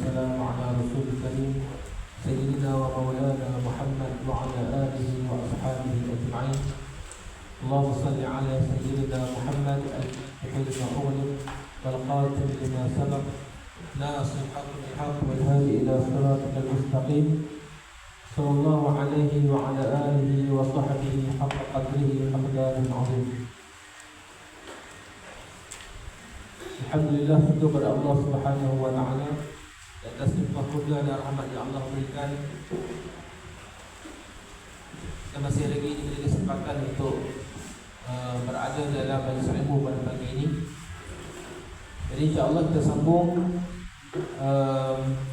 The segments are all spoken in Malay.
والسلام على رسول الكريم سيدنا ومولانا محمد وعلى آله وأصحابه أجمعين. اللهم صل على سيدنا محمد الفتح لما أغلق والقاتل لما سبق ناصر الحق بالحق والهادي إلى صراطك المستقيم صلى الله عليه وعلى آله وصحبه حق قدره ومقداره العظيم. Alhamdulillah, syukur kepada Allah Subhanahu wa taala atas limpah kurnia dan rahmat yang Allah berikan. Kita masih lagi diberi kesempatan untuk berada dalam majlis ilmu pada pagi ini. Jadi insya-Allah kita sambung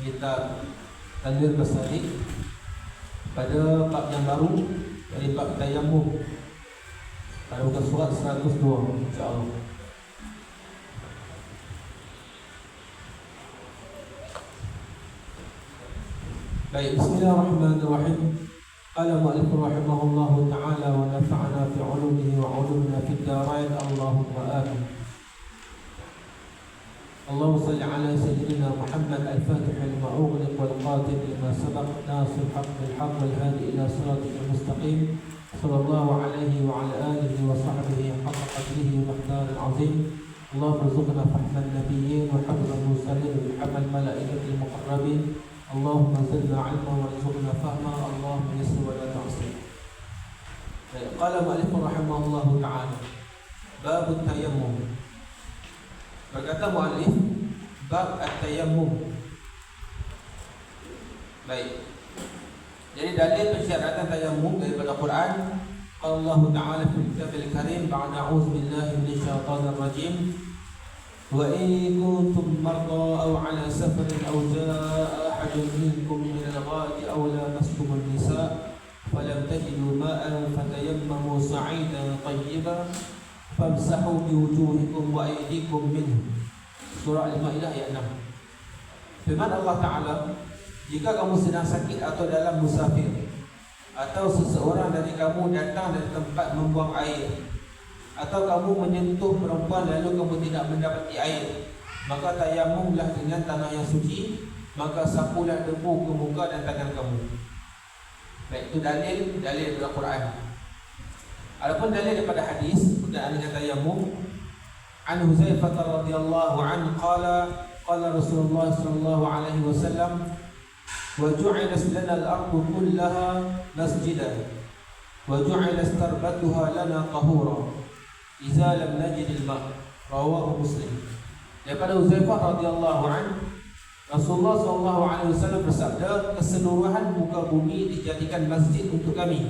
kita Tanwir Basalik pada bab yang baru dari bab tayammum pada muka surat 102 insya-Allah. Baik, bismillahirrahmanirrahim. Qala mu'allif rahimahullahu ta'ala wa nafa'ana fi 'ulumihi wa 'ulumina fid darain. Allahumma amin. Allahumma salli ala sayyidina Muhammad al-fatih lima ughliq wal qatil lima sabaq nasir al-haq bil haqq wal hadi ila siratal mustaqim sallallahu alaihi wa ala alihi wa sahbihi haqqa qadrihi wa miqdaril azim. Allahumma rzuqna fahman nabiyyin wa hifdhal mursalin wa hamal malaikatil muqarrabin. Allahumma zidna ilma warzuqna fahma. Allahumma yassir wa la tu'sir. Qala mu'allif rahimahullahu ta'ala bab at-tayammum. Berkata mu'allif bab at-tayammum. Baik. Jadi dalil persyaratan tayammum daripada Quran. Allah Ta'ala fi Kitabil Karim ba'da a'udzu billahi minasyaitonir rajim. Wa in kuntum marda aw 'ala safarin aw jaa'a ahadun minkum min al-ghadi aw lamastum an-nisaa falam tajidu ma'an fatayammamu sa'idan tayyiban famsahu biwujuhikum wa aydikum minhu. Surah Al-Maidah ayat 6. Firman Allah Ta'ala, jika kamu sedang sakit atau dalam musafir, atau seseorang dari kamu datang dari tempat membuang air, atau kamu menyentuh perempuan lalu kamu tidak mendapati air, maka tayammumlah dengan tanah yang suci, maka sapulah debu ke muka dan tangan kamu. Baik, itu dalil daripada Quran. Adapun dalil daripada hadis berkenaan dengan tayammum, an Huzaifah radhiyallahu anhu qala Rasulullah sallallahu alaihi wasallam wa ju'ilat lana al-ardu kullaha masjidan wa ju'ilat tarbatuha lana tahura idza lam najid al-ma'. Rawahu Muslim. Daripada Huzaifah radhiyallahu anhu, Rasulullah sallallahu alaihi wasallam bersabda, keseluruhan muka bumi dijadikan masjid untuk kami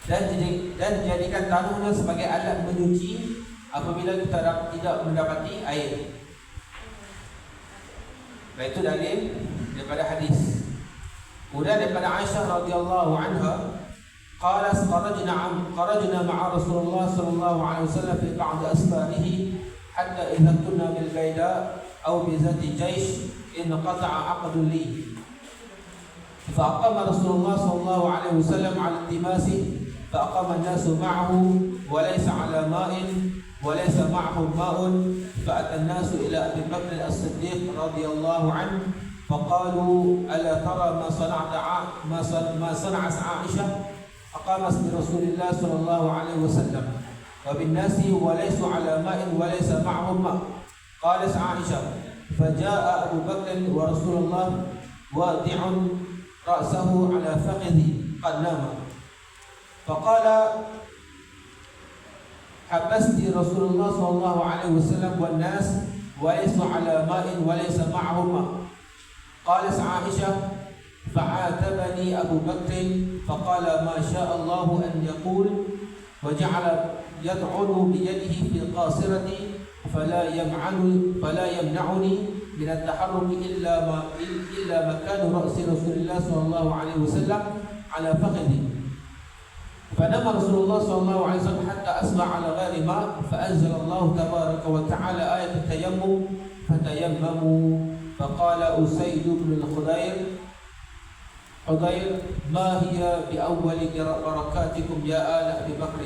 dan jadikan tanahnya sebagai alat menyuci apabila kita tidak mendapati air. Baik, itu dalil daripada hadis. Kemudian daripada Aisyah radhiyallahu anha, qalat kharajna ma'a Rasulullah sallallahu alaihi wasallam fi ba'd asfarihi hatta idza kunna bil bayda aw bi zati jaysh in qata'a aqdu li fa aqama Rasulullah sallallahu alaihi wasallam 'ala timasi fa aqama an-nasu ma'ahu wa laysa 'ala ma'in وليس معهم ماء فأتى الناس إلى أبي بكر الصديق رضي الله عنه فقالوا ألا ترى ما صنعت عائشة أقامت برسول الله صلى الله عليه وسلم وبالناس وليس على ماء وليس معهم ماء. قالت عائشة فجاء أبو بكر ورسول الله واضع رأسه على فخذه قد نام فقال حبست رسول الله صلى الله عليه وسلم والناس وليس على ماء وليس معهم ماء. قالت عائشة فعاتبني أبو بكر فقال ما شاء الله أن يقول وجعل يطعن بيده في قاصرتي فلا يمنعني من التحرك إلا مكان رأس رسول الله صلى الله عليه وسلم على فخذي. فنام رسول الله صلى الله عليه وسلم حتى أسمع على غير ماء فأنزل الله تبارك وتعالى آية التيمم فتيمموا. فقال أسيد بن الخضير ما هي بأول بركاتكم يا آل أبي بكر؟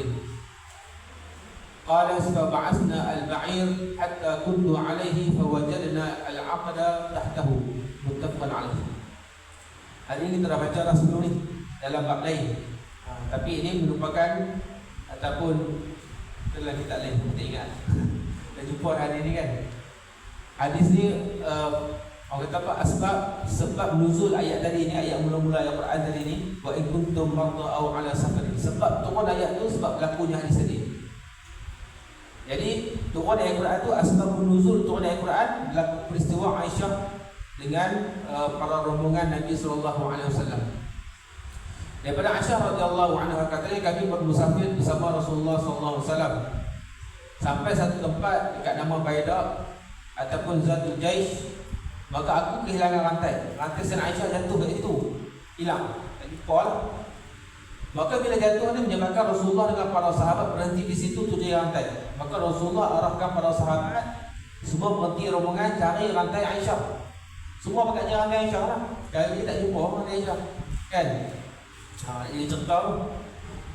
قال فبعثنا البعير حتى كنت عليه فوجدنا العقد تحته متفق عليه. Hari ini kita dah baca dah sebelum ni dalam bab lain. Tapi ini merupakan ataupun dalam kitab lain, kita ingat. Dah jumpa hari ni kan. Hadis ni orang kata apa, sebab nuzul ayat tadi ni, ayat mula-mula Al-Quran tadi ni, wa in kuntum marda aw ala safarin. Sebab turun ayat tu sebab berlakunya hadis tadi. Jadi turun ayat Quran tu asbab nuzul turun ayat Quran berlaku peristiwa Aisyah dengan para rombongan Nabi sallallahu alaihi wasallam. Daripada Aisyah radhiyallahu anha katanya, kami bermusafir bersama Rasulullah sallallahu alaihi wasallam sampai satu tempat dekat nama Baidah ataupun Zatul Jaish. Maka aku kehilangan rantai. Rantai Sayyidina Aisyah jatuh kat situ, hilang. Jadi pol. Maka bila jatuh ni menyebabkan Rasulullah dengan para sahabat berhenti di situ untuk cari rantai. Maka Rasulullah arahkan para sahabat semua berhenti rombongan cari rantai Aisyah. Semua pakai cari rantai Aisyah lah. Kali ni tak jumpa rantai Aisyah, kan? Ini contoh.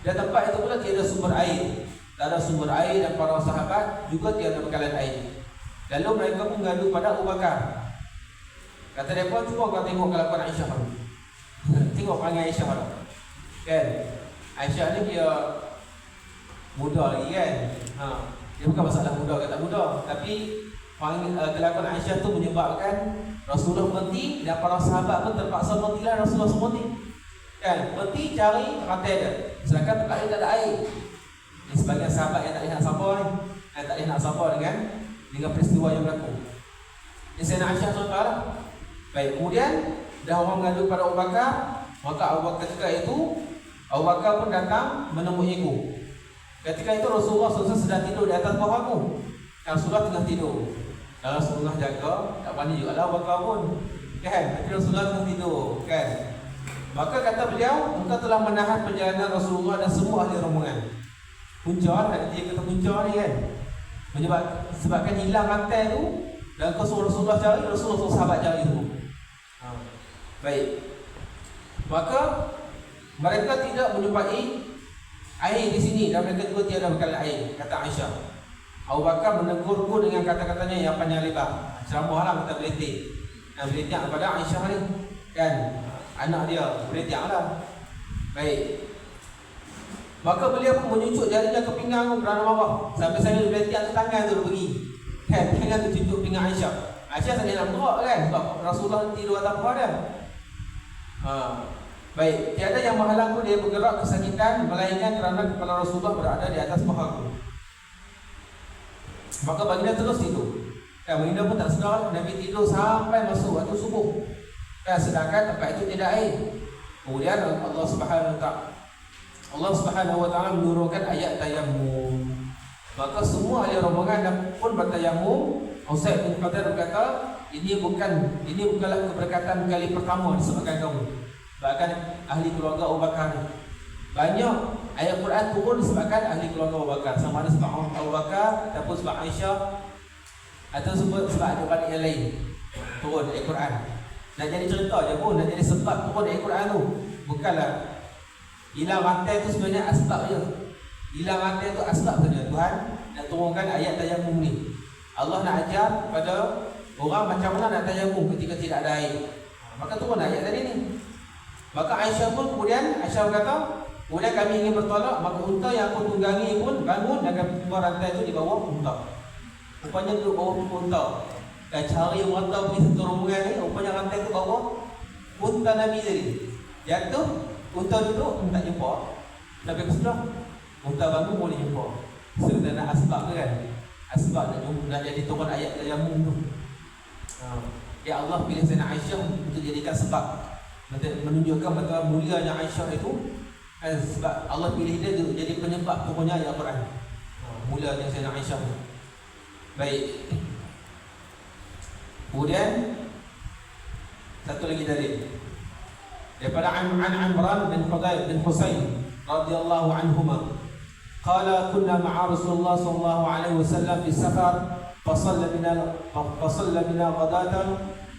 Dan tempat itu pula tiada sumber air. Tak ada sumber air dan para sahabat juga tiada bekalan air. Lalu mereka pun mengadu pada Abu Bakar. Kata mereka, cuba kau tengok kelakuan Aisyah dulu. Tengok perangai Aisyah dulu, kan? Aisyah ni dia muda lagi kan. Dia bukan masalah muda ke tak muda, tapi kelakuan Aisyah tu menyebabkan Rasulullah berhenti dan para sahabat pun terpaksa berhenti lah. Rasulullah semua berhenti, kan? Berhenti cari rantai dia, sedangkan tempat dia tak ada air. Ini sebagian sahabat yang tak boleh nak sabar ni, yang tak boleh nak sabar dengan peristiwa yang berlaku. Ini Sayyidina Aisyah contoh lah. Baik, kemudian dah orang mengadu pada Abu Bakar. Maka Abu Bakar ketika itu, Abu Bakar pun datang menemui aku. Ketika itu Rasulullah SAW sedang tidur di atas bahuku. Rasulullah tengah tidur. Rasulullah jaga, tak berani juga lah Abu Bakar pun, kan? Tapi Rasulullah tengah tidur, kan? Maka kata beliau, engkau telah menahan perjalanan Rasulullah dan semua ahli rombongan. Punca, dia kata punca ni kan, sebabkan hilang rantai tu. Dan kau suruh Rasulullah cari, Rasulullah suruh sahabat cari tu. Baik. Maka mereka tidak menjumpai air di sini dan mereka juga tiada bekalan air, kata Aisyah. Abu Bakar menegurku dengan kata-katanya yang panjang lebar. Ceramah lah, kata beletik. Beletik kepada Aisyah ni, kan? Anak dia beletik lah. Baik. Maka beliau pun menyucuk jarinya ke pinggang kerana bawah. Sampai-sampai beletik tu tangan tu pergi, kan? Tangan tu tunjuk pinggang Aisyah. Aisyah tak nak bergerak kan, sebab Rasulullah tidur atas bawah dia. Baik, tiada yang menghalangku dia bergerak kesakitan melainkan kerana kepala Rasulullah berada di atas pahaku. Maka baginda terus tidur. Baginda pun tak sedar, Nabi tidur sampai masuk waktu subuh. Sedangkan tempat itu tidak air. Kemudian Allah Subhanahu wa taala menurunkan ayat tayammum. Maka semua ahli rombongan pun bertayamum. Usaid bin Qadir berkata, ini bukanlah keberkatan kali pertama disebabkan kamu. Bahkan ahli keluarga Abu Bakar ni, banyak ayat Quran turun disebabkan ahli keluarga Abu Bakar. Sama ada sebab Abu Bakar ataupun sebab Aisyah, atau sebab adik-adik yang lain turun ayat Quran. Nak jadi cerita je pun, nak jadi sebab turun ayat Quran tu. Bukanlah hilang rantai tu sebenarnya asbab je. Hilang rantai tu asbab saja. Tuhan nak turunkan ayat tayammum ni. Allah nak ajar kepada orang macam mana nak tayammum ketika tidak ada air. Maka turun ayat tadi ni. Maka Aisyah pun kemudian berkata, kemudian kami ingin bertolak, maka unta yang aku tunggangi pun bangun dan keluar rantai itu di bawah unta. Rupanya duduk bawah unta. Dan cari unta pergi satu rombongan ni, rupanya rantai itu bawah unta Nabi tadi. Jatuh, unta duduk, tak jumpa. Nabi kesedah, unta bangun boleh jumpa. Serta nak asbab ke kan? Asbab nak jadi turun ayat tayammum tu. Ya Allah pilih Sayyidina Aisyah untuk jadikan sebab, menunjukkan betapa mulianya Aisyah itu, sebab Allah pilih dia untuk jadi penyebab turunnya ayat Quran. Mulianya Sayyidina Aisyah. Baik. Kemudian satu lagi dari daripada Imran bin Husain radhiyallahu anhuma, qala kunna ma'a Rasulullah sallallahu alaihi wasallam fi safar fasalla bina ghadatan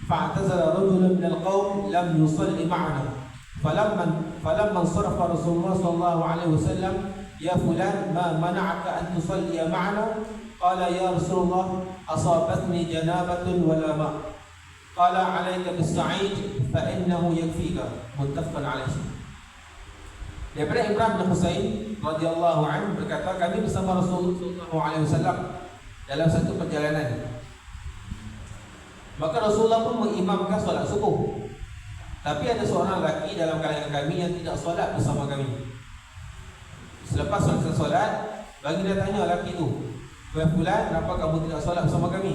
fa'tazala rajulun min al-qawm lam yusalli ma'ana falamma sarafa Rasulullah sallallahu alaihi wasallam ya fulan ma mana'aka an tusalli ma'ana? Qala ya Rasulullah asabatni janabatun wala ma'. Qala 'alaika bis-sa'id fa innahu yakfika. Muttafaqun alaihi. Daripada Imran bin Husain radhiyallahu anhu berkata, kami bersama Rasulullah sallallahu alaihi wasallam dalam satu perjalanan. Maka Rasulullah pun mengimamkan solat subuh. Tapi ada seorang lelaki dalam kalangan kami yang tidak solat bersama kami. Selepas selesai solat, bagi dia tanya lelaki itu, "Wahai fulan, kenapa kamu tidak solat bersama kami?"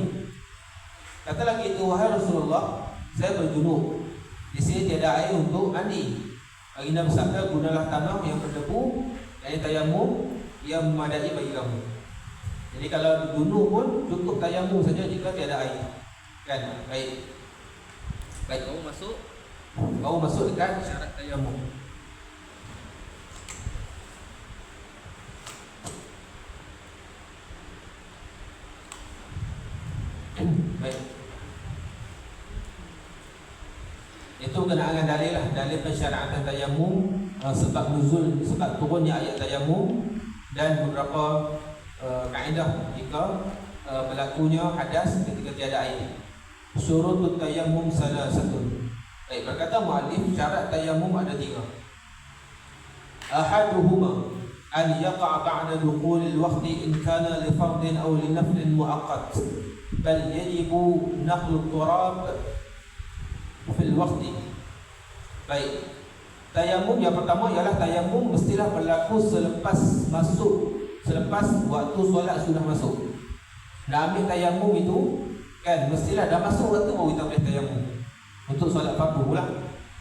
Kata lelaki itu, "Wahai Rasulullah, saya berjunub. Di sini tiada air untuk mandi. Baginda bersabda, gunalah tanah yang berdebu dan tayamum yang memadai bagi kamu." Jadi kalau junub pun cukup tayamum saja jika tiada air. Kan? Baik. Kamu masuk dekat syarat tayamum. Baik. Itu kenaan dalil lah, dalil pensyaratan tayamum, sebab nuzul, sebab turunnya ayat tayamum dan beberapa kaedah jika berlakunya hadas ketika tiada air. Syurutut tayamum salah satu. Baik, berkata muallif syarat tayamum ada 3. Ahaduhuma an yaqa' ba'da dukhulil waqti in kana li fardin aw li naflin muaqqat bal yajibu naqlu turab fil waqti. Baik, tayamum yang pertama ialah tayamum mestilah berlaku selepas waktu solat sudah masuk. Nak ambil tayamum itu kan mestilah dah masuk waktu baru kita ambil tayamum. Untuk solat fardu pula,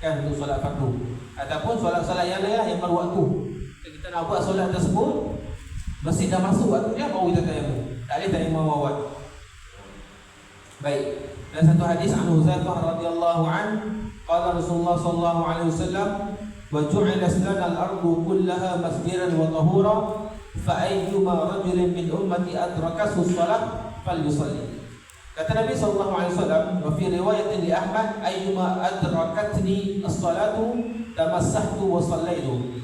kan, untuk solat fardu ataupun solat-solat yang lain lah yang berwaktu. Kita nak buat solat tersebut mesti dah masuk waktu dia baru kita tayamum. Tak boleh tayamum awal. Baik. Dan satu hadis an Huzaifah radhiyallahu an, qala Rasulullah sallallahu alaihi wasallam, wa ju'ila lana al-ardu kullaha masjidan wa tahura fa ayyuma rajulin min ummati adrakahu as-salah falyusalli. Kata Nabi SAW, wa fi riwayatin li Ahmad, ayyuma adrakatni as-salatu tamassahtu wa sallaitu.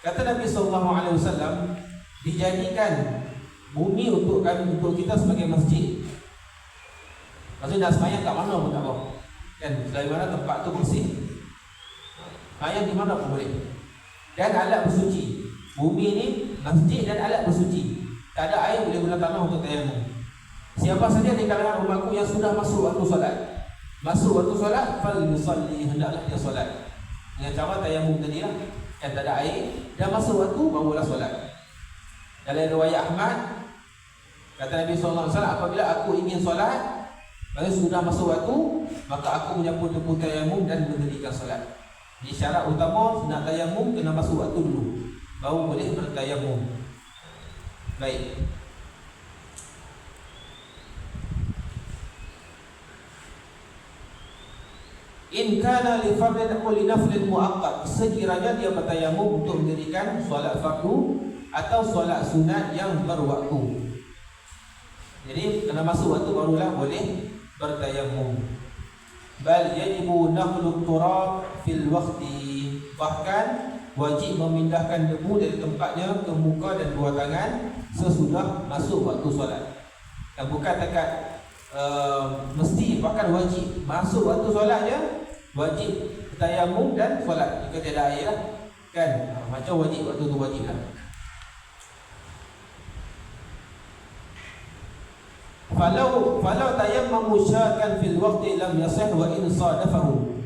Kata Nabi SAW, dijadikan bumi untuk kami, untuk kita sebagai masjid. Maksudnya nak sembahyang kat mana pun tak apa, kan, selagi mana tempat tu bersih. Sembahyang di mana pun boleh. Dan alat bersuci. Bumi ni masjid dan alat bersuci. Tak ada air boleh guna tanah untuk tayamum. Siapa saja di kalangan umatku yang sudah masuk waktu solat, fal yusalli, hendaklah dia solat. Dengan cara tayamum tadi lah, kan, tak ada air, dah masuk waktu barulah solat. Dalam riwayat Ahmad, kata Nabi SAW, apabila aku ingin solat, maka sudah masuk waktu, maka aku menyapu debu tayamum dan mendirikan solat. Jadi syarat utama nak tayamum kena masuk waktu dulu, baru boleh bertayamum. Baik. In kana li fardin aw li naflin muaqqat, sekiranya dia bertayamum untuk mendirikan solat fardu atau solat sunat yang berwaktu. Jadi kena masuk waktu barulah boleh bertayamum. Bal yajibu naqlu turab fil waqti, bahkan wajib memindahkan debu dari tempatnya ke muka dan dua tangan sesudah masuk waktu solat. Dan bukan dekat mesti, bahkan wajib masuk waktu solatnya, wajib tayamum dan solat jika tiada air lah, kan, macam wajib waktu tu wajib lah. Falau tayammamu syakan fil waqti lam yasih wa in sadafahu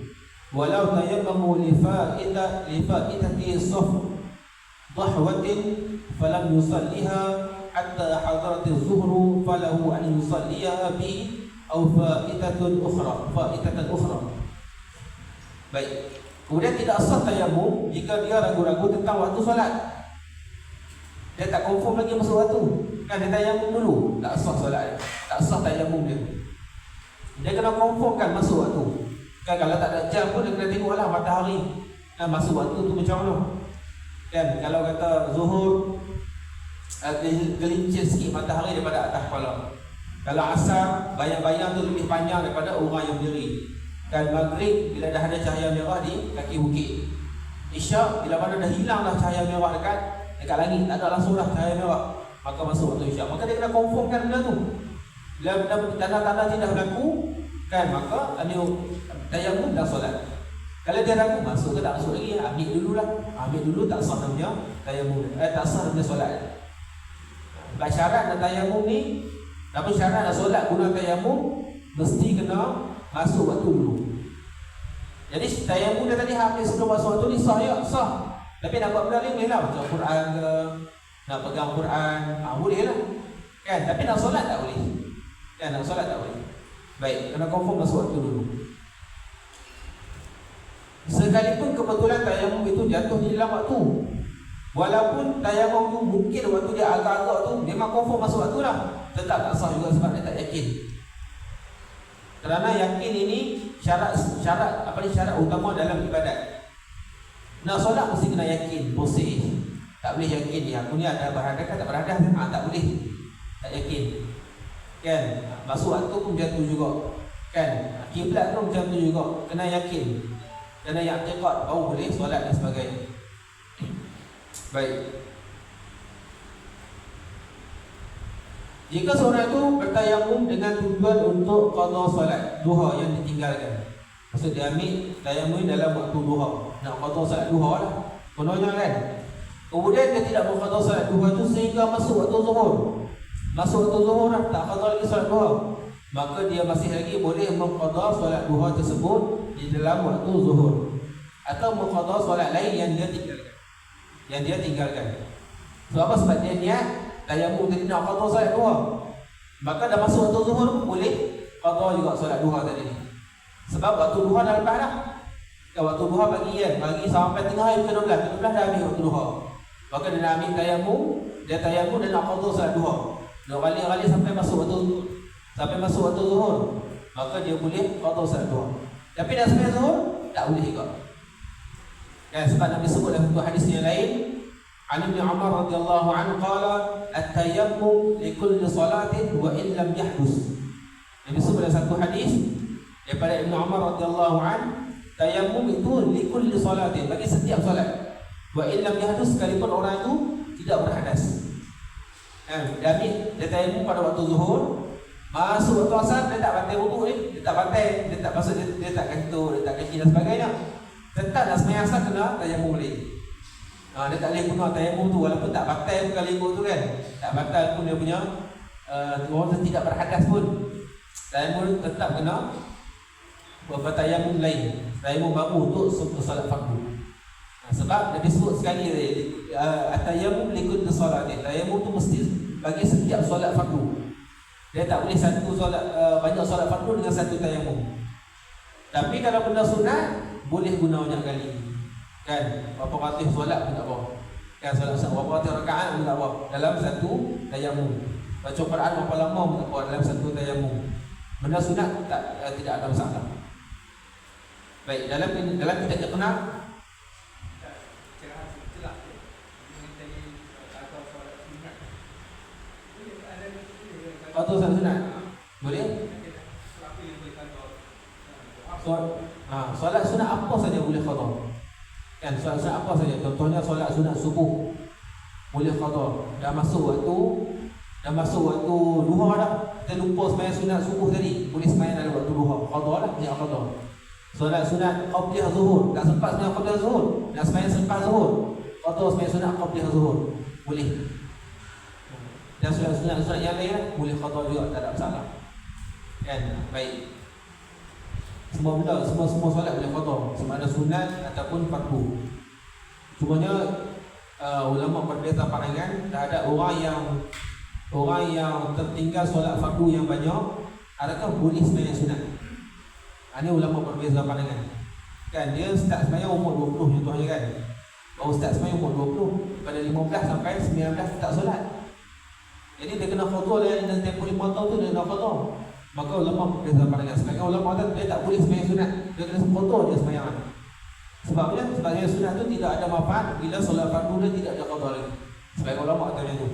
walau tayammamu li fa'itati saf dhahwatin falam yusalliha hatta hadarat az-zuhru falahu an yusalliha bi aw fa'itatan ukhra. Baik. Kemudian tidak sah tayamum jika dia ragu-ragu tentang waktu solat. Dia tak confirm lagi masuk waktu, kan, dia tayamum dulu, tak sah solat dia, tak sah tayamum dia. Dia kena confirmkan masuk waktu. Kan kalau tak ada jam pun dia kena tengoklah matahari, kan, masuk waktu tu macam mana. Kan kalau kata zuhur gelincir sikit matahari daripada atas kepala. Kalau asar bayang-bayang tu lebih panjang daripada orang yang berdiri. Kan maghrib bila dah ada cahaya merah di kaki bukit. Isyak bila mana dah hilang dah cahaya merah dekat dekat langit, tak ada langsung lah cahaya merah, maka masuk waktu isyak. Maka dia kena confirmkan benda tu. Bila tanda-tanda tidak berlaku kan, maka tayamum dah solat. Kalau dia ragu masuk ke tak masuk lagi, ambil dululah. Ambil dulu, tak sah namanya tayamum, tak sah namanya solat. Sebab syarat dan tayamum ni, tapi syarat dan solat guna tayamum mesti kena masuk waktu dulu. Jadi tayamum dia tadi habis sebelum masuk waktu ni sah ya, sah. Tapi nak buat benda ni boleh lah, baca Quran ke, nak pegang Quran, boleh lah kan. Tapi nak solat tak boleh kan, nak solat tak boleh. Baik, kena confirm masuk waktu dulu. Sekalipun kebetulan tayamum itu jatuh di dalam waktu, walaupun tayamum tu mungkin waktu dia agak-agak tu memang confirm masuk waktu lah, tetap tak sah juga sebab dia tak yakin. Kerana yakin ini syarat utama dalam ibadat. Nak solat mesti kena yakin, posih. Tak boleh yakin dia aku ni ada berhadas ke tak berhadas, tak boleh. Tak yakin. Kan? Masuk waktu pun macam tu juga. Kan? Kiblat pun macam tu juga. Kena yakin. Kena i'tiqad baru boleh solat dan sebagainya. Baik. Jika seorang itu bertayamum dengan tujuan untuk qada solat duha yang ditinggalkan. Maksud dia ambil tayamum dalam waktu duha, nak qada solat duha lah kononnya kan. Kemudian dia tidak qada solat duha itu sehingga masuk waktu zuhur. Masuk waktu zuhur dah tak qada lagi solat duha, maka dia masih lagi boleh mengqada solat duha tersebut di dalam waktu zuhur, atau mengqada solat lain yang dia tinggalkan. Sebab apa? Sebab dia niat tayamum tadi nak qada solat duha, maka dah masuk waktu zuhur boleh qada juga solat duha tadi ni. Sebab waktu duha dah lepas dah. Waktu duha bagi sampai tengah hari ke-12 dah ambil waktu duha. Maka dia nak ambil tayamum, dia nak qada solat duha. Dua kali sampai masuk waktu zuhur, maka dia boleh qada solat duha. Tapi dah sampai zuhur tak boleh juga. Dan sebab Nabi sebut dalam satu hadis yang lain, An Ibn Umar radhiyallahu anhu qala at-tayammum li kulli salatin wa in lam yahdus. Nabi sebut dalam satu hadis daripada Ibn Umar radhiyallahu anhu, tayammum itu li kulli salatin, bagi setiap solat. Wa in lam yahdus, sekalipun orang itu tidak berhadas. Dia tayammum pada waktu zuhur, masuk waktu asar dia tak pantai wudu ni, dia tak kentut, dia tak kaki dan sebagainya. Tetap nak sembahyang asar kena tayammum boleh. Dia tak boleh guna tayammum tu walaupun tak batal pun kali ikut tu kan. Tak batal pun dia punya orang tidak berhadas pun. Tayammum tetap kena buat tayammum lain. Tayammum baru untuk solat fardu. Sebab Nabi sebut sekali at-tayammum likul solat. Tayammum tu mesti bagi setiap solat fardu. Dia tak boleh satu solat banyak solat fardu dengan satu tayammum. Tapi kalau benda sunat boleh guna banyak kali. Kan? Berapa ratus solat pun tak apa. Kan, solat berapa ratus rakaat pun tak apa dalam satu tayammum. Baca Quran berapa lama pun tak apa dalam satu tayammum. Benda sunat tidak ada masalah. Baik, dalam kita kenal qada solat sunat. Boleh? Solat sunat apa saja boleh qada. Kan, solat sunat apa saja. Contohnya solat sunat subuh boleh qada. Dah masuk waktu duha dah. Kita lupa sembahyang sunat subuh tadi, boleh sembahyang dalam waktu duha. Qada lah, dia qada. Solat sunat qabliyah zuhur, tak sempat sembahyang qabliyah zuhur, nak sembahyang selepas zuhur, qada sembahyang sunat qabliyah zuhur. Boleh. Dan sunat yang lain boleh qada juga, tak ada masalah. Kan? Baik. Semua solat boleh qada, sama ada sunat ataupun fardu. Cumanya ulama berbeza pandangan. Dah ada orang yang tertinggal solat fardu yang banyak, adakah boleh sembahyang sunat? Ini ulama berbeza pandangan. Kan, dia start sembahyang umur 20 contohnya kan. Baru start sembahyang umur 20, pada 15 sampai 19 tak solat. Jadi dia kena qada dalam tempoh 5 tahun tu, dia kena qada. Maka ulama berbeza pandangan. Sebagian ulama kata dia tak boleh sembahyang sunat, dia kena qada dia sembahyang. Sebabnya sembahyang sunat tu tidak ada manfaat bila solat fardu dia tidak ada qada lagi. Sebagian ulama kata macam tu.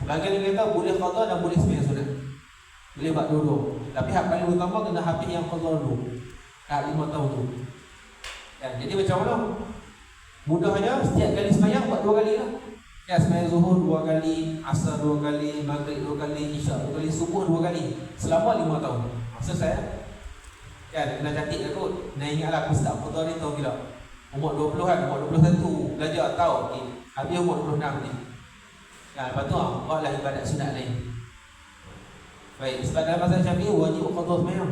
Sebagian yang kata boleh qada dan boleh sembahyang sunat. Boleh buat dua-dua. Tapi hak paling utama kena habis yang qada dulu. Hak 5 tahun tu. Kan, jadi macam mana? Mudahnya setiap kali sembahyang buat 2 kali lah. Ya, sembahyang zuhur 2 kali, asar 2 kali, maghrib 2 kali, isyak 2 kali, subuh 2 kali selama 5 tahun. Maksud saya kan kena cantik lah kot. Nak ingatlah aku start foto ni tahu bila umur 20-an, umur 21 belajar tahu okay. Habis umur 26 ni. Ya, lepas tu buatlah ibadat sunat lain. Baik, sebab dalam mazhab Syafi'i wajib qada sembahyang.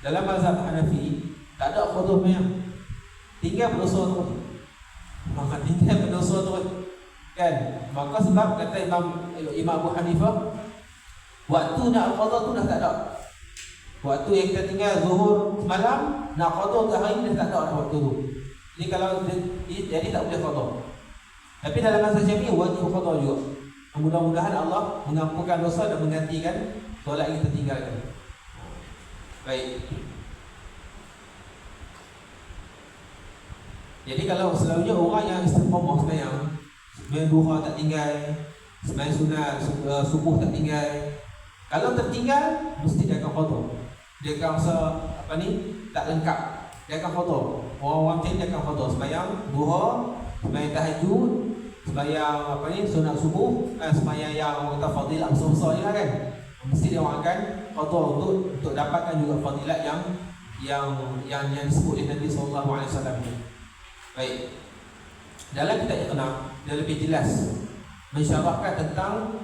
Dalam mazhab Hanafi tak ada qada sembahyang. Tinggal berdosa terus. Maka tinggal berdosa terus. Kan? Maka sebab kata Imam Abu Hanifah, waktu nak qada tu dah tak ada. Waktu yang kita tinggal zuhur semalam, nak qada ke hari ni dah tak ada waktu tu. Jadi kalau jadi tak boleh qada. Tapi dalam mazhab Syafi'i wajib qada juga. Mudah-mudahan Allah mengampunkan dosa dan menggantikan solat yang tertinggalkan. Baik. Jadi kalau selalunya orang yang istiqamah sembahyang duha tak tinggal, sembahyang sunat, subuh tak tinggal, kalau tertinggal mesti dia akan qada. Dia akan rasa tak lengkap. Dia akan qada. Orang-orang macam dia akan qada sembahyang duha, sembahyang tahajud, sembahyang sunat subuh, sembahyang yang orang kata fadilat besar-besar ni lah kan. Mesti dia orang akan qada untuk dapatkan juga fadilat yang disebut oleh Nabi SAW ni. Baik. Dalam kitab Iqna dia lebih jelas mensyarahkan tentang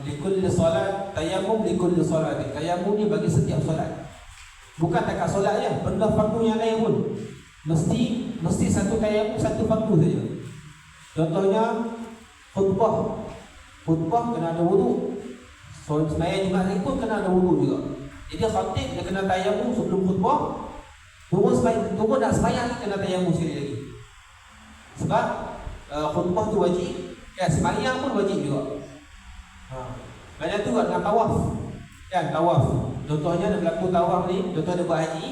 likulli solat tayammum, likulli solat. Tayammum ni bagi setiap solat. Bukan takat solat je, benda fardu yang lain pun mesti satu tayammum, satu fardu saja. Contohnya khutbah kena ada wudu. So sembahyang Jumaat ni pun kena ada wudu juga. Jadi khatib dia kena tayammum sebelum khutbah. Turun nak sembahyang ni kena tayammum sekali lagi. Sebab khutbah tu wajib, sembahyang pun wajib juga. Macam tu juga dengan tawaf. Kan tawaf. Contohnya dia berlaku tawaf ni, contoh dia buat haji,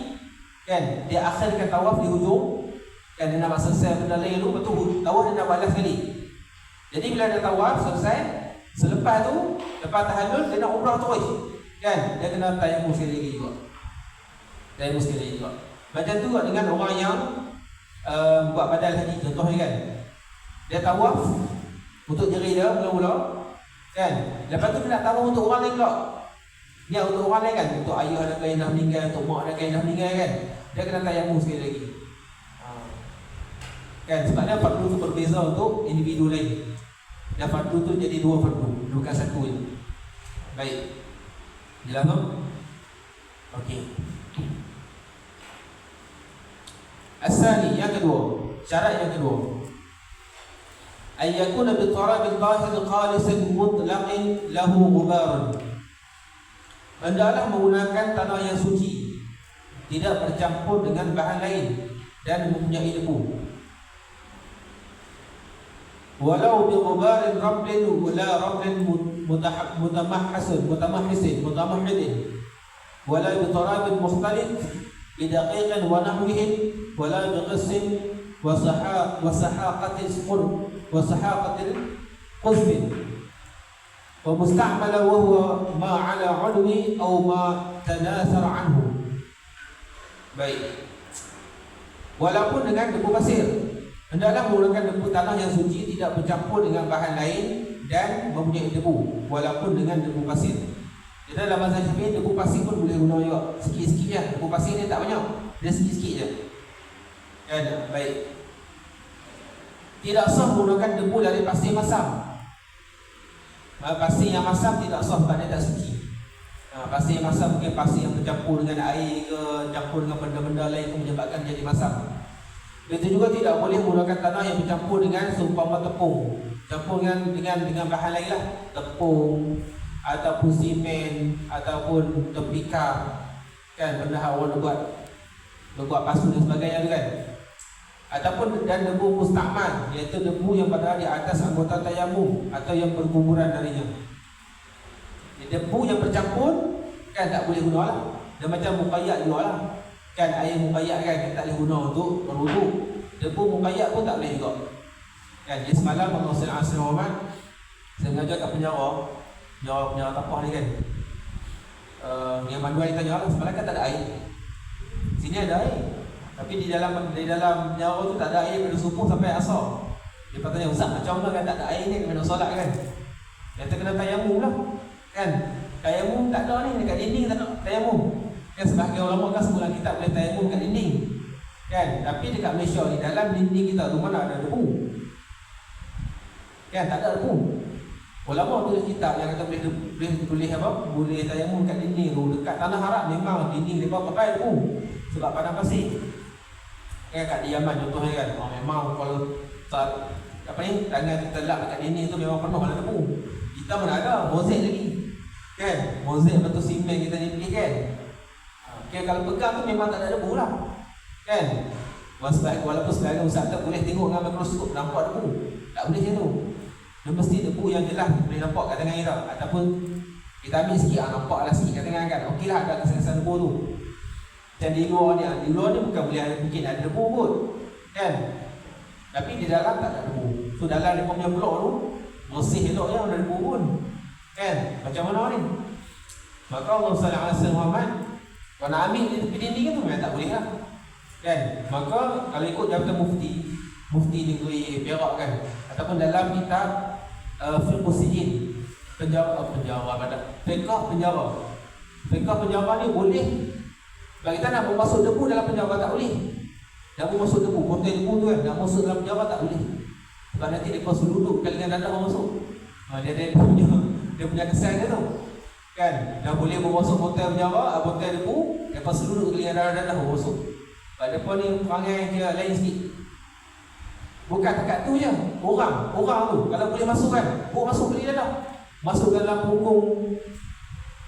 kan dia akhirkan tawaf di hujung, kan dia nak selesai benda lain dulu, betul tawaf dia nak balas sekali. Jadi bila dia tawaf selesai, selepas tu lepas tahallul dia nak umrah terus. Kan dia kena tayammum sekali lagi juga. Tayammum sekali lagi juga. Macam tu juga dengan orang yang buat badal haji contohnya kan. Dia tawaf untuk diri dia mula-mula. Kan? Lepas tu dia nak tawaf untuk orang lain pula. Ni untuk orang lain kan, untuk ayah dan yang dah meninggal, untuk mak dan yang dah meninggal kan. Dia kena tayammum sekali lagi. Kan sebabnya fardu tu berbeza untuk individu lain. Dan fardu tu jadi dua fardu, bukan satu je. Baik. Jelas tak? Okey. Asani yang kedua, syarat yang kedua. Ay yakuna bi tarabil tahir khalisan mutlaqin lahu ghubar. Hendaklah menggunakan tanah yang suci, tidak bercampur dengan bahan lain dan mempunyai debu. Walau bi ghubarin rablin wala rablin mutamahhisin wala bi tarabin mukhtalif bidaqiqin wa nahwihin wala bi qissin wa sahaqatil qusbin wa musta'mala wa huwa ma 'ala 'udwi aw ma tanasar anhu. Baik. Walaupun dengan debu pasir, hendaklah menggunakan debu tanah yang suci, tidak bercampur dengan bahan lain dan mempunyai debu, walaupun dengan debu pasir. Di dalam mazhab Syafi'i debu pasir pun boleh guna juga, sikit-sikit je. Debu pasir ni tak banyak, dia sikit-sikit je. Kan? Baik. Tidak sah menggunakan debu dari pasir masam. Pasir yang masam tidak sah sebab dia tak suci. Pasir yang masam mungkin pasir yang bercampur dengan air ke, campur dengan benda-benda lain yang menyebabkan jadi masam. Begitu juga tidak boleh menggunakan tanah yang bercampur dengan seumpama tepung, campur dengan bahan lain lah, tepung ataupun simen ataupun tepika, kan benda orang buat pasu dan sebagainya tu kan. Ataupun dan debu mustakmal, iaitu debu yang berada di atas anggota tayammum atau yang bergumuran darinya. Debu yang bercampur kan tak boleh guna lah. Dia macam muqayyad juga lah. Kan air muqayyad kan kita tak boleh guna untuk berwudu. Debu muqayyad pun tak boleh juga. Kan jadi semalam Allah SAW sengaja kat penjara tapah ni kan. Yang manduan tanya lah, semalam kan tak ada air. Sini ada air. Tapi di dalam penjara tu tak ada air pada subuh sampai asar. Dia tanya, Ustaz macam mana kan tak ada air ni kena solat kan? Dia kena tayamum lah kan? Tayamum tak ada ni, dekat dinding tak ada tayamum kan? Sebahagian ulama kan sebulan kita boleh tayamum kat dinding kan? Tapi dekat Malaysia ni, dalam dinding kita tu mana ada debu kan? Tak ada debu. Ulama tulis kitab yang kata boleh apa? Boleh tayamum kat dinding tu. Dekat tanah Arab memang dinding dia pakai debu sebab padang pasir kan? Kat di Yaman contohnya kan, memang kalau tak apa ni, tangan kita lap dekat dinding tu memang penuh dengan debu. Kita mana ada mozaik lagi kan? Mozaik batu simen kita ni pilih kan? Okay, kalau pegang tu memang tak ada debu lah kan? Walaupun sebagai ustaz tak boleh tengok dengan mikroskop nampak debu, tak boleh macam tu. Dia mesti debu yang jelas boleh nampak kat tangan kita. Ataupun kita ambil sikit, nampaklah sikit kat tangan kan? Okey lah, ada kesan-kesan debu tu. Macam di luar ni bukan boleh mungkin ada debu pun kan? Tapi di dalam tak ada debu. So dalam dia punya blok tu bersih eloknya, ada debu pun kan? Macam mana ni? Maka Allah SWT Muhammad, kalau nak ambil di tepi dinding tu memang tak boleh lah kan? Maka kalau ikut jabatan Mufti Negeri Perak kan, ataupun dalam kitab Fiqh Sijin, fiqh penjara ni boleh. Kalau kita nak masuk debu dalam penjara tak boleh. Nak masuk debu, konten debu tu kan, nak masuk dalam penjara tak boleh. Sebab nanti dia pasal duduk kali dengan dadah orang masuk. Dia punya kesan dia tu kan? Dah boleh masuk konten penjara, konten debu, dia pasal duduk kali dengan dadah orang masuk. Sebab depan ni perangai dia lain sikit. Bukan dekat tu je, orang tu kalau boleh masuk kan, masuk kali dadah, masuk dalam punggung,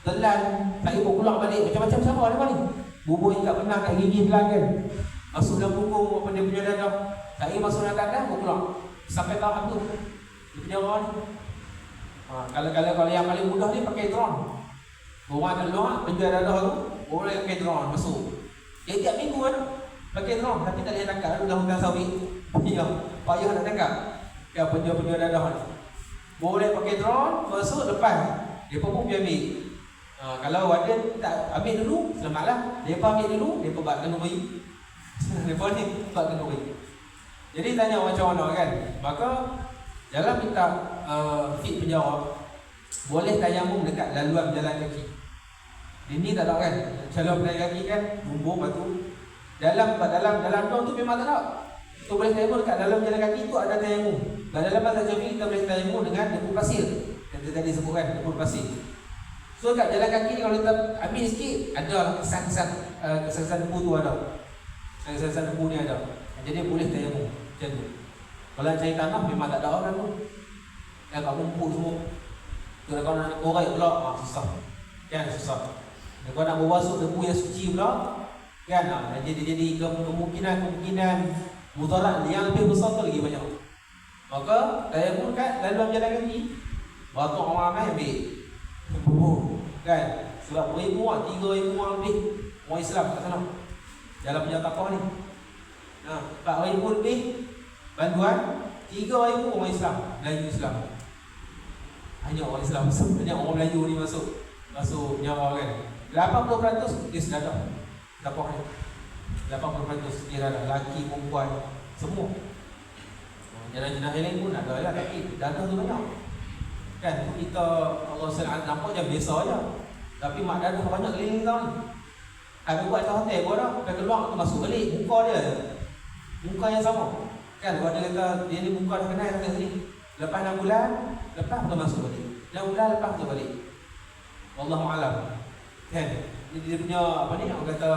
telan, tak boleh keluar balik, macam-macam sama ada ni. Bubur ikat benang kat gigi belah kan, masuk dalam punggung apa dia punya dadah, tak boleh masuk dalam dadah, keluar sampai tahap tu dia punya orang ni. Kalau yang paling mudah ni pakai drone. Orang kat luar penjual dadah tu, orang pakai drone masuk. Tiap minggu kan pakai drone, tapi tak boleh tangkap dalam hutan sawit. Payah nak tangkap ya penjual dadah ni. Boleh pakai drone, masuk lepas dia pun pergi ambil. Kalau ada tak ambil dulu, selamatlah. Depa ambil dulu, depa buat kena beri. Depa ni buat kena beri. Jadi tanya macam mana kan? Maka dalam kitab fiqh penjara boleh tayamum dekat laluan berjalan kaki. Ini tak ada kan? Kalau berjalan kaki kan bumbung batu. Dalam tu memang tak ada. Tu boleh tayamum dekat dalam jalan kaki tu ada tayamum. Dalam bahasa Jawi kita boleh tayamum dengan debu pasir. Yang kita tadi sebutkan debu pasir. So kat jalan kaki ni kalau kita ambil sikit, ada kesan-kesan debu tu ada. Kesan-kesan debu ni ada. Jadi boleh tayamum macam tu. Kalau cari tanah memang tak ada orang tu. Yang kat lumpur semua. Kalau nak korek pula, susah. Kan susah. Kalau nak berbasuh debu yang suci pula, kan jadi kemungkinan mudarat yang lebih besar tu lagi banyak. Maka tayamum kat laluan jalan kaki, batuk orang ramai ambil kan? Sebab beribu orang, 3,000 orang lebih orang Islam kat sana dalam punya tapak ni. 4,000 lebih bantuan, 3,000 orang Islam, Melayu Islam. Hanya orang Islam, banyak orang Melayu ni masuk Jawa kan. 80% dia sedadak tapak ni. 80% dia ada lelaki, perempuan, semua. Jenazah yang lain pun ada lah, tapi dadah tu banyak kan? Kita Allah SWT nampak je biasa je, tapi mak dadah banyak keliling tau ni. Habis buat kat hotel pun dah, sampai keluar tu masuk balik, muka dia muka yang sama kan? Kalau dia kata dia ni muka dah kenal kat sini, lepas 6 bulan lepas tu masuk balik, 6 bulan lepas tu balik. Wallahualam kan? Dia punya apa ni, orang kata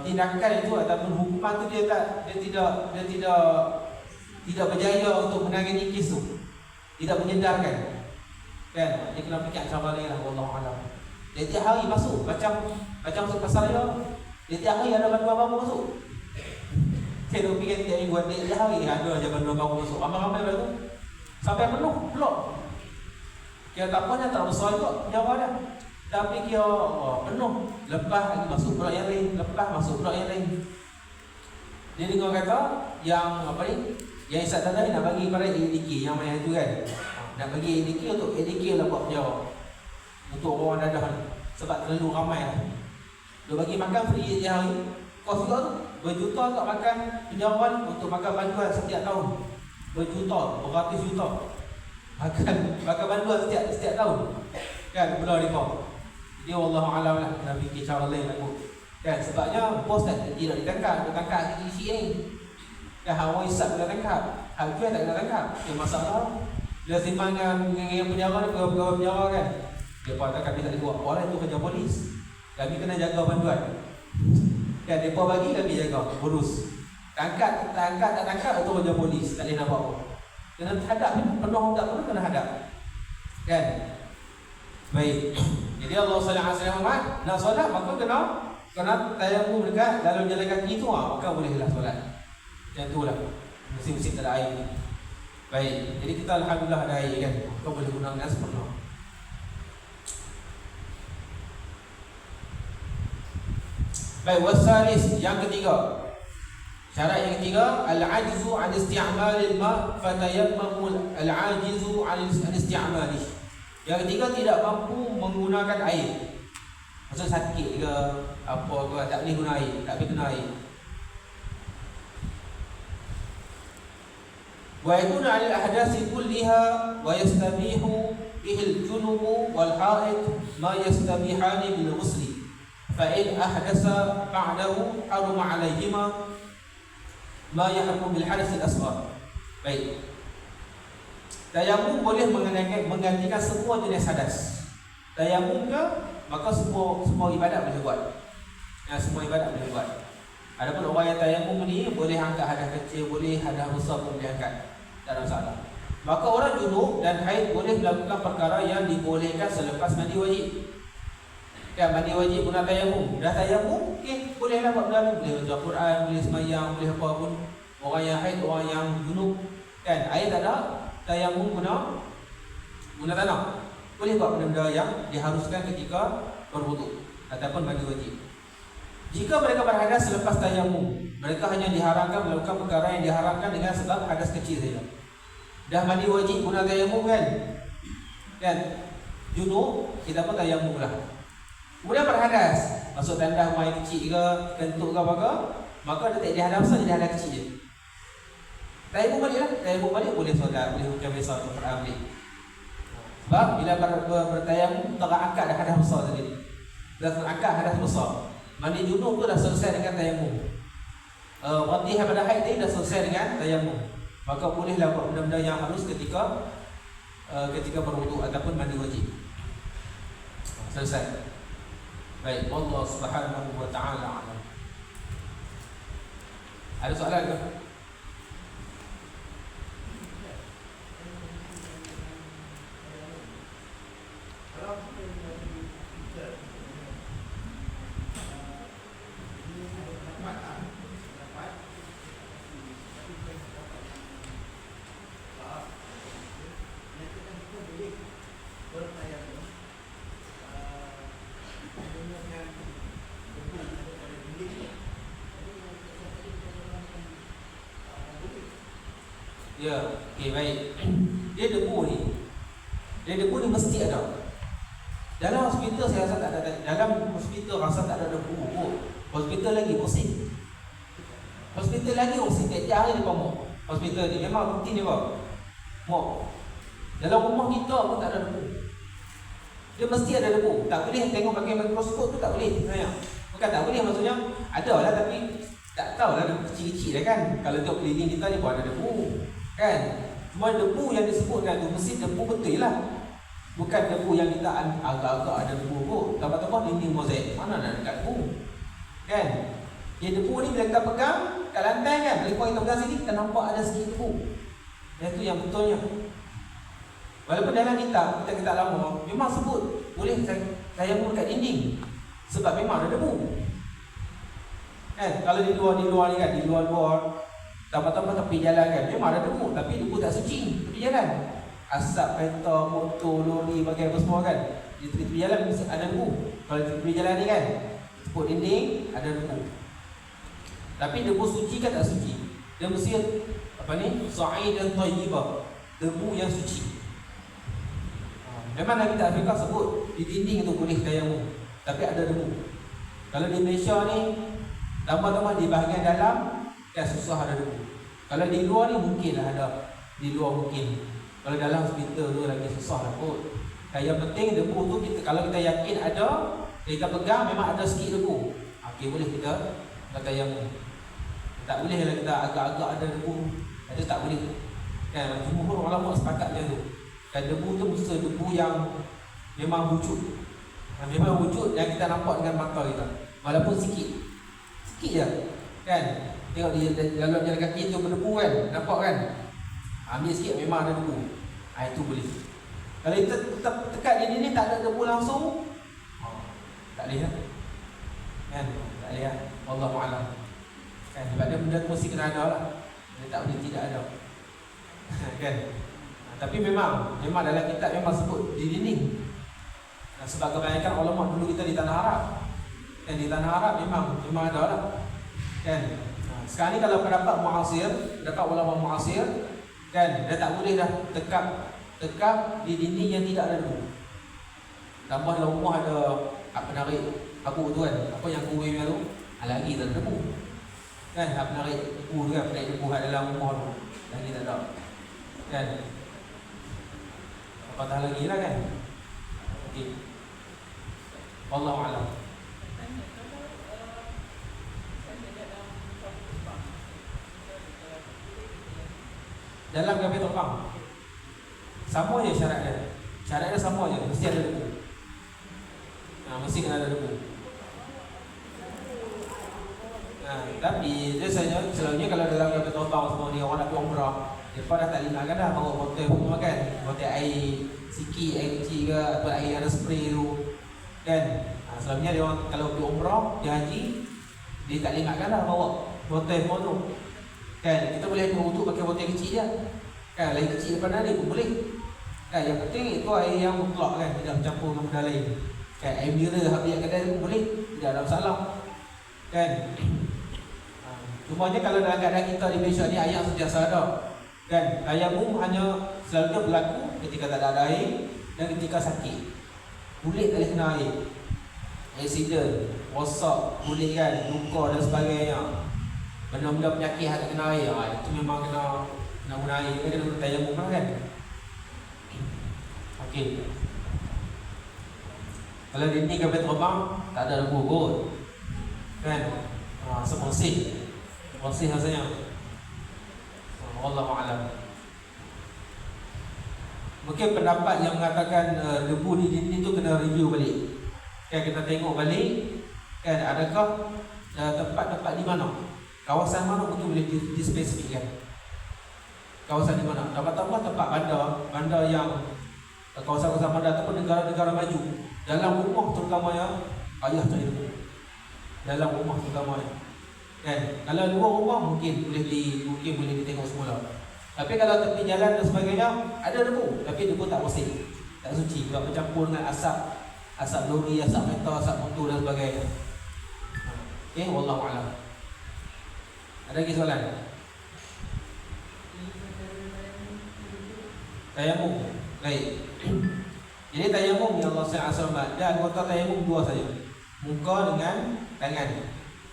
tindakan itu ataupun hukuman tu dia tidak berjaya untuk menangani kes tu, tidak menyedarkan kan? Dia kena fikir cara lain lah. Wallahualam. Dia tiap hari masuk macam masuk pasar dia, dia tiap hari ada bantuan baru masuk. Saya dah fikir tiap minggu dia tiap hari ada je bantuan baru masuk, ramai-ramai tu sampai penuh blok. Kira tak apa, tak besar juga penjara dia, tapi kira penuh. Lepas lagi masuk blok yang lain, lepas masuk blok yang lain. Dia dengar kata yang apa ni, yang Isat Dadah ni nak bagi pada ADK yang main tu kan, nak bagi ADK untuk ADK lah buat penjara untuk orang dadah ni, sebab terlalu ramai lah. Dia bagi makan free tiap hari, Kos juga tu berjuta untuk makan penjawatan, untuk makan bantuan setiap tahun. Berjuta, beratus juta. Makan bantuan setiap tahun. Kan benar ni kau. Dia wallahu alam lah, nak fikir cara lain aku. Kan sebabnya bos tidak ditangkap, ditangkap kecil-kecil ni. Kan hawa isap kena tangkap, hak jual tak kena tangkap. Dia masalah. Dia simpan dengan penjara ni, pegawai penjara kan. Dia katakan dia tak boleh buat. Orang tu kerja polis. Kami kena jaga bantuan. Kan mereka bagi kami jaga, urus. Tak tangkap itu kerja polis, tak boleh nak buat apa. Kena hadap ni, penuh tak pun kena hadap. Kan? Baik. Jadi Allah SWT nak solat maka kena tayamum dekat dalam jalan kaki tu, maka bolehlah solat. Macam tu lah. Musim-musim tak ada air ni. Baik. Jadi kita alhamdulillah ada air kan. Kau boleh gunakan sepenuh. Baik, wasalis yang ketiga. Syarat yang ketiga, al-ajzu 'an isti'malil ma' fatayammamu al-ajizu 'an isti'malih. Yang ketiga, tidak mampu menggunakan air. Maksud sakit ke apa ke, tak boleh guna air, tak boleh guna air. Wa yakunu 'ala al-ahdasi kulliha wa yastabihu bihi al-junub wal ha'id ma yastabihani bil ghusli. Fa'in ahdasa ba'dahu haruma 'alaihima ma yahrumu bil hadath al-asghar. Baik. Tayamum boleh menggantikan semua jenis hadas. Tayamum ke, maka semua ibadat boleh buat. Semua ibadat boleh buat. Adapun orang yang tayamum ni boleh angkat hadas kecil, boleh hadas besar pun boleh angkat. Tak ada masalah. Maka orang junub dan haid boleh melakukan perkara yang dibolehkan selepas mandi wajib. Kan mandi wajib guna tayamum. Dah tayamum, okey, bolehlah buat benda ni. Boleh baca Quran, boleh sembahyang, boleh apa pun. Orang yang haid, orang yang junub, kan air tak ada, tayamum guna tanah. Boleh buat benda-benda yang diharuskan ketika berwuduk ataupun mandi wajib. Jika mereka berhadas selepas tayamum, mereka hanya diharamkan melakukan perkara yang diharamkan dengan sebab hadas kecil saja. Dah mandi wajib guna tayamum kan junub, kita pun tayamum lah. Kemudian berhadas, masuk tandas air kecil ke, kentuk ke apa-apa, maka dia tak dihadas besar, dia hadas kecil je. Tayamum balik lah, tayamum balik boleh solat, boleh bukan besar tu Quran balik. Sebab bila bertayamum, terangkat dah hadas besar tadi. Dah terangkat hadas besar. Mandi junub tu dah selesai dengan tayamum. Berhenti pada haid dia dah selesai dengan tayamum. Maka bolehlah buat benda-benda yang harus ketika berwuduk ataupun mandi wajib. Selesai. Baik, Allah Subhanahu wa ta'ala alam. Ada soalan ke? Ya, okey, baik. Dia debu ni mesti ada. Dalam hospital saya rasa tak ada. Dalam hospital rasa tak ada debu. Hospital lagi pusing. Hospital lagi pusing. Tiap hari dia mok. Hospital ni memang rutin dia mok. Dalam rumah kita pun tak ada debu. Dia mesti ada debu. Tak boleh tengok pakai mikroskop tu, tak boleh sebenarnya. Bukan tak boleh, maksudnya ada lah, tapi tak tahulah debu kecil-kecil kan. Kalau tengok keliling kita ni pun ada debu. Kan? Semua debu yang disebutkan tu mesti debu betul lah. Bukan debu yang kita agak-agak ada debu kot. Tambah-tambah dinding mozaik, mana nak dekat debu? Kan? Yang debu ni bila kita pegang kat lantai kan, bila kita pegang sini kita nampak ada sikit debu. Itu yang betulnya. Walaupun dalam kita lama memang sebut boleh tayamum kat dinding, sebab memang ada debu. Kan? Kalau di luar ni kan, di luar tambah-tambah tepi jalan kan, memang ada debu, tapi debu tak suci tepi jalan. Asap kereta, motor, lori, bagai apa semua kan, di tepi jalan mesti ada debu. Kalau di tepi jalan ni kan, tepuk dinding, ada debu. Tapi debu suci kan tak suci. Dia mesti sa'id dan tayyibah, debu yang suci. Memang Nabi tak Afrika sebut di dinding tu boleh tayamum, tapi ada debu. Kalau di Malaysia ni Tambah-tambah di bahagian dalam kan susah ada debu. Kalau di luar ni mungkinlah ada. Di luar mungkin. Kalau dalam hospital tu lagi susah lah kot. Yang penting debu tu kita, kalau kita yakin ada, kita pegang memang ada sikit debu. Okey, boleh kita tayamum. Tak boleh lah kita agak-agak ada debu. Ada tak boleh. Kan jumhur ulama sepakat macam tu. Kan debu tu mesti debu yang memang wujud. Memang wujud yang kita nampak dengan mata kita. Walaupun sikit. Sikit je. Kan? Tengok di dalam jalan kaki tu berdebu kan? Nampak kan? Ambil sikit memang ada debu. Itu boleh. Kalau kita tekat di ni tak ada debu langsung, tak boleh lah. Kan? Tak boleh lah. Wallahu a'lam. Kan? Sebab dia benda tu mesti kena ada lah. Dia tak boleh tidak ada. Kan? Tapi memang dalam kitab memang sebut di dinding. Sebab kebanyakan ulama dulu kita di Tanah Arab. Dan di Tanah Arab memang ada lah. Kan? Sekarang ni kalau pendapat muasir, pendapat ulama muasir, kan, dia tak boleh dah tekap di dinding yang tidak ada debu. Tambah dalam rumah ada penarik abu tu kan, apa yang kuih tu, lagi tak ada debu. Kan, penarik debu tu kan, penarik debu kat dalam rumah tu, lagi tak ada. Kan? Apatah lagi lah kan. Okey. Wallahu a'lam. Dalam kapal terbang sama je syarat dia. Syarat dia sama je, mesti ada debu. Mesti kena ada debu. Tapi selalunya kalau dalam kapal terbang semua ni orang nak pergi umrah, mereka dah tak limatkan dah bawa botol pun makan. Botol air sikit, air kecil ke, atau air ada spray tu. Kan? Selalunya dia orang kalau pergi umrah, dia haji, dia tak limatkan dah bawa botol semua tu. Kan, kita boleh untuk pakai botol kecil je. Kan, lain kecil daripada ni pun boleh. Kan, yang penting itu air yang mutlak kan, tidak bercampur dengan benda lain. Kan, air mineral habis kedai pun boleh, tidak ada masalah. Kan. Cumanya kalau dalam keadaan kita di Malaysia ni ayat sentiasa ada. Kan, tayamum hanya selalunya berlaku ketika tak ada air dan ketika sakit. Kulit tak boleh kena air. Accident, rosak, kulit kan, luka dan sebagainya. Benda-benda penyakit yang tak kena air, itu memang kena guna air, kena guna tayamum lah kan. Okey. Kalau dinding kapal terbang, tak ada debu kot. Kan? Bersih rasanya. Wallahu a'lam. Mungkin pendapat yang mengatakan debu di dinding tu kena review balik. Kan kita tengok balik, kan adakah tempat-tempat di mana? Kawasan mana mungkin boleh dispesifikkan. Kawasan di mana? Tambah-tambah tempat bandar yang kawasan-kawasan bandar ataupun negara-negara maju. Dalam rumah terutamanya ayah tak ada. Dalam rumah terutamanya. Kan? Kalau luar rumah mungkin boleh ditengok semula. Tapi kalau tepi jalan dan sebagainya ada debu, tapi debu tak bersih, tak suci, sebab bercampur dengan asap lori, asap metal, asap motor dan sebagainya. Okey, wallahu a'lam. Ada lagi soalan? Tayamum. Baik. Jadi tayamum yang Allah SWT ada anggota tayamum dua saja. Muka dengan tangan.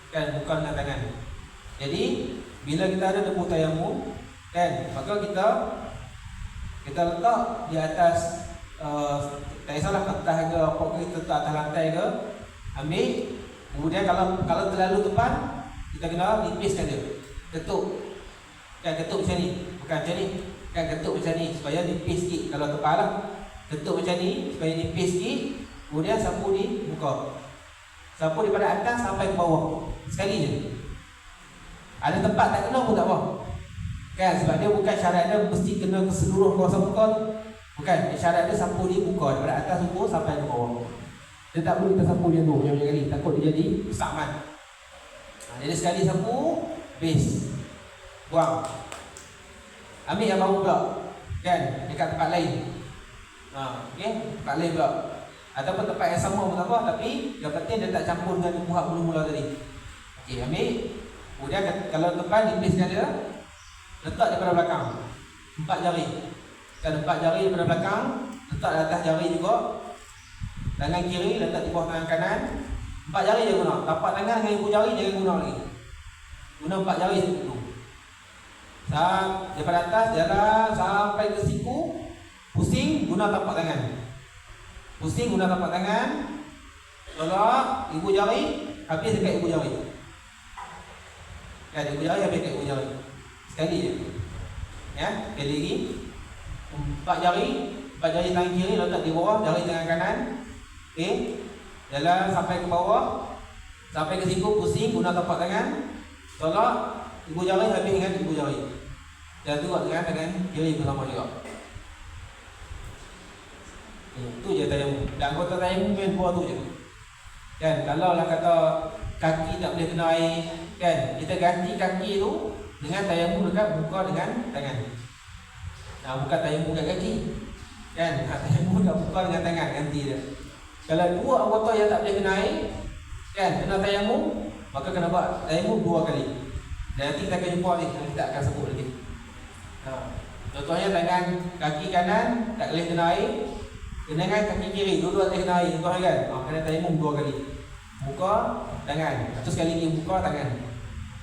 Kan, muka dengan tangan. Jadi bila kita ada debu tayamum, kan, maka kita letak di atas tak kisahlah kertas ke apa ke, kita letak atas lantai ke, ambil. Kemudian kalau terlalu tepat, kita kena nipiskan dia. Ketuk. Kan, ketuk macam ni. Bukan macam ni. Kan, ketuk macam ni supaya nipis sikit. Kalau tepat lah, ketuk macam ni supaya nipis sikit. Kemudian sapu di muka. Sapu daripada atas sampai ke bawah. Sekali je. Ada tempat tak kena pun tak apa. Kan, sebab dia bukan syarat dia mesti kena ke seluruh kawasan muka tu. Bukan, syarat dia sapu di muka daripada atas muka sampai ke bawah. Dia tak boleh kita sapu dia tu banyak kali, takut dia jadi saman. Jadi sekali sapu, base. Buang. Ambil yang baru pula. Kan, dekat tempat lain. Okey, tempat lain pula. Ataupun tempat yang sama pun tak apa, tapi yang penting dia tak campur dengan debu hak mula-mula tadi. Okey, ambil. Kemudian kalau tempat nipiskan dia, letak daripada belakang 4 jari. Kan 4 jari daripada belakang, letak di atas jari juga. Tangan kiri letak di bawah tangan kanan. 4 jari je guna. Tapak tangan dengan ibu jari jangan guna lagi. Guna 4 jari dulu. Daripada atas jalan sampai ke siku. Pusing guna tapak tangan. Pusing guna tapak tangan. Tolak ibu jari habis dekat ibu jari. Kan ibu jari habis dekat ibu jari. Sekali je. Ya, sekali lagi. 4 jari tangan kiri letak di bawah jari tangan kanan. Okey. Jalan sampai ke bawah. Sampai ke siku pusing guna tapak tangan. Tolak ibu jari habis dengan ibu jari. Dan tu buat dengan tangan kiri bersama juga. Itu je tayamum. Dan anggota tayamum main buah tu je. Kan kalau lah kata kaki tak boleh kena air, kan kita ganti kaki tu dengan tayamum dekat muka dengan tangan. Nah, bukan tayamum dekat kaki. Kan tayamum dekat muka dengan tangan ganti dia. Kalau dua anggota yang tak boleh kena air, kan kena tayamum, maka kena buat tayamum 2 kali. Dan nanti kita akan jumpa ni, nanti tak akan sebut lagi. Contohnya tangan kaki kanan tak boleh kena air, dengan kaki kiri dua-dua tak boleh kena air. Contohnya kan, kena tayamum 2 kali. Muka, tangan. Atau sekali lagi muka, tangan.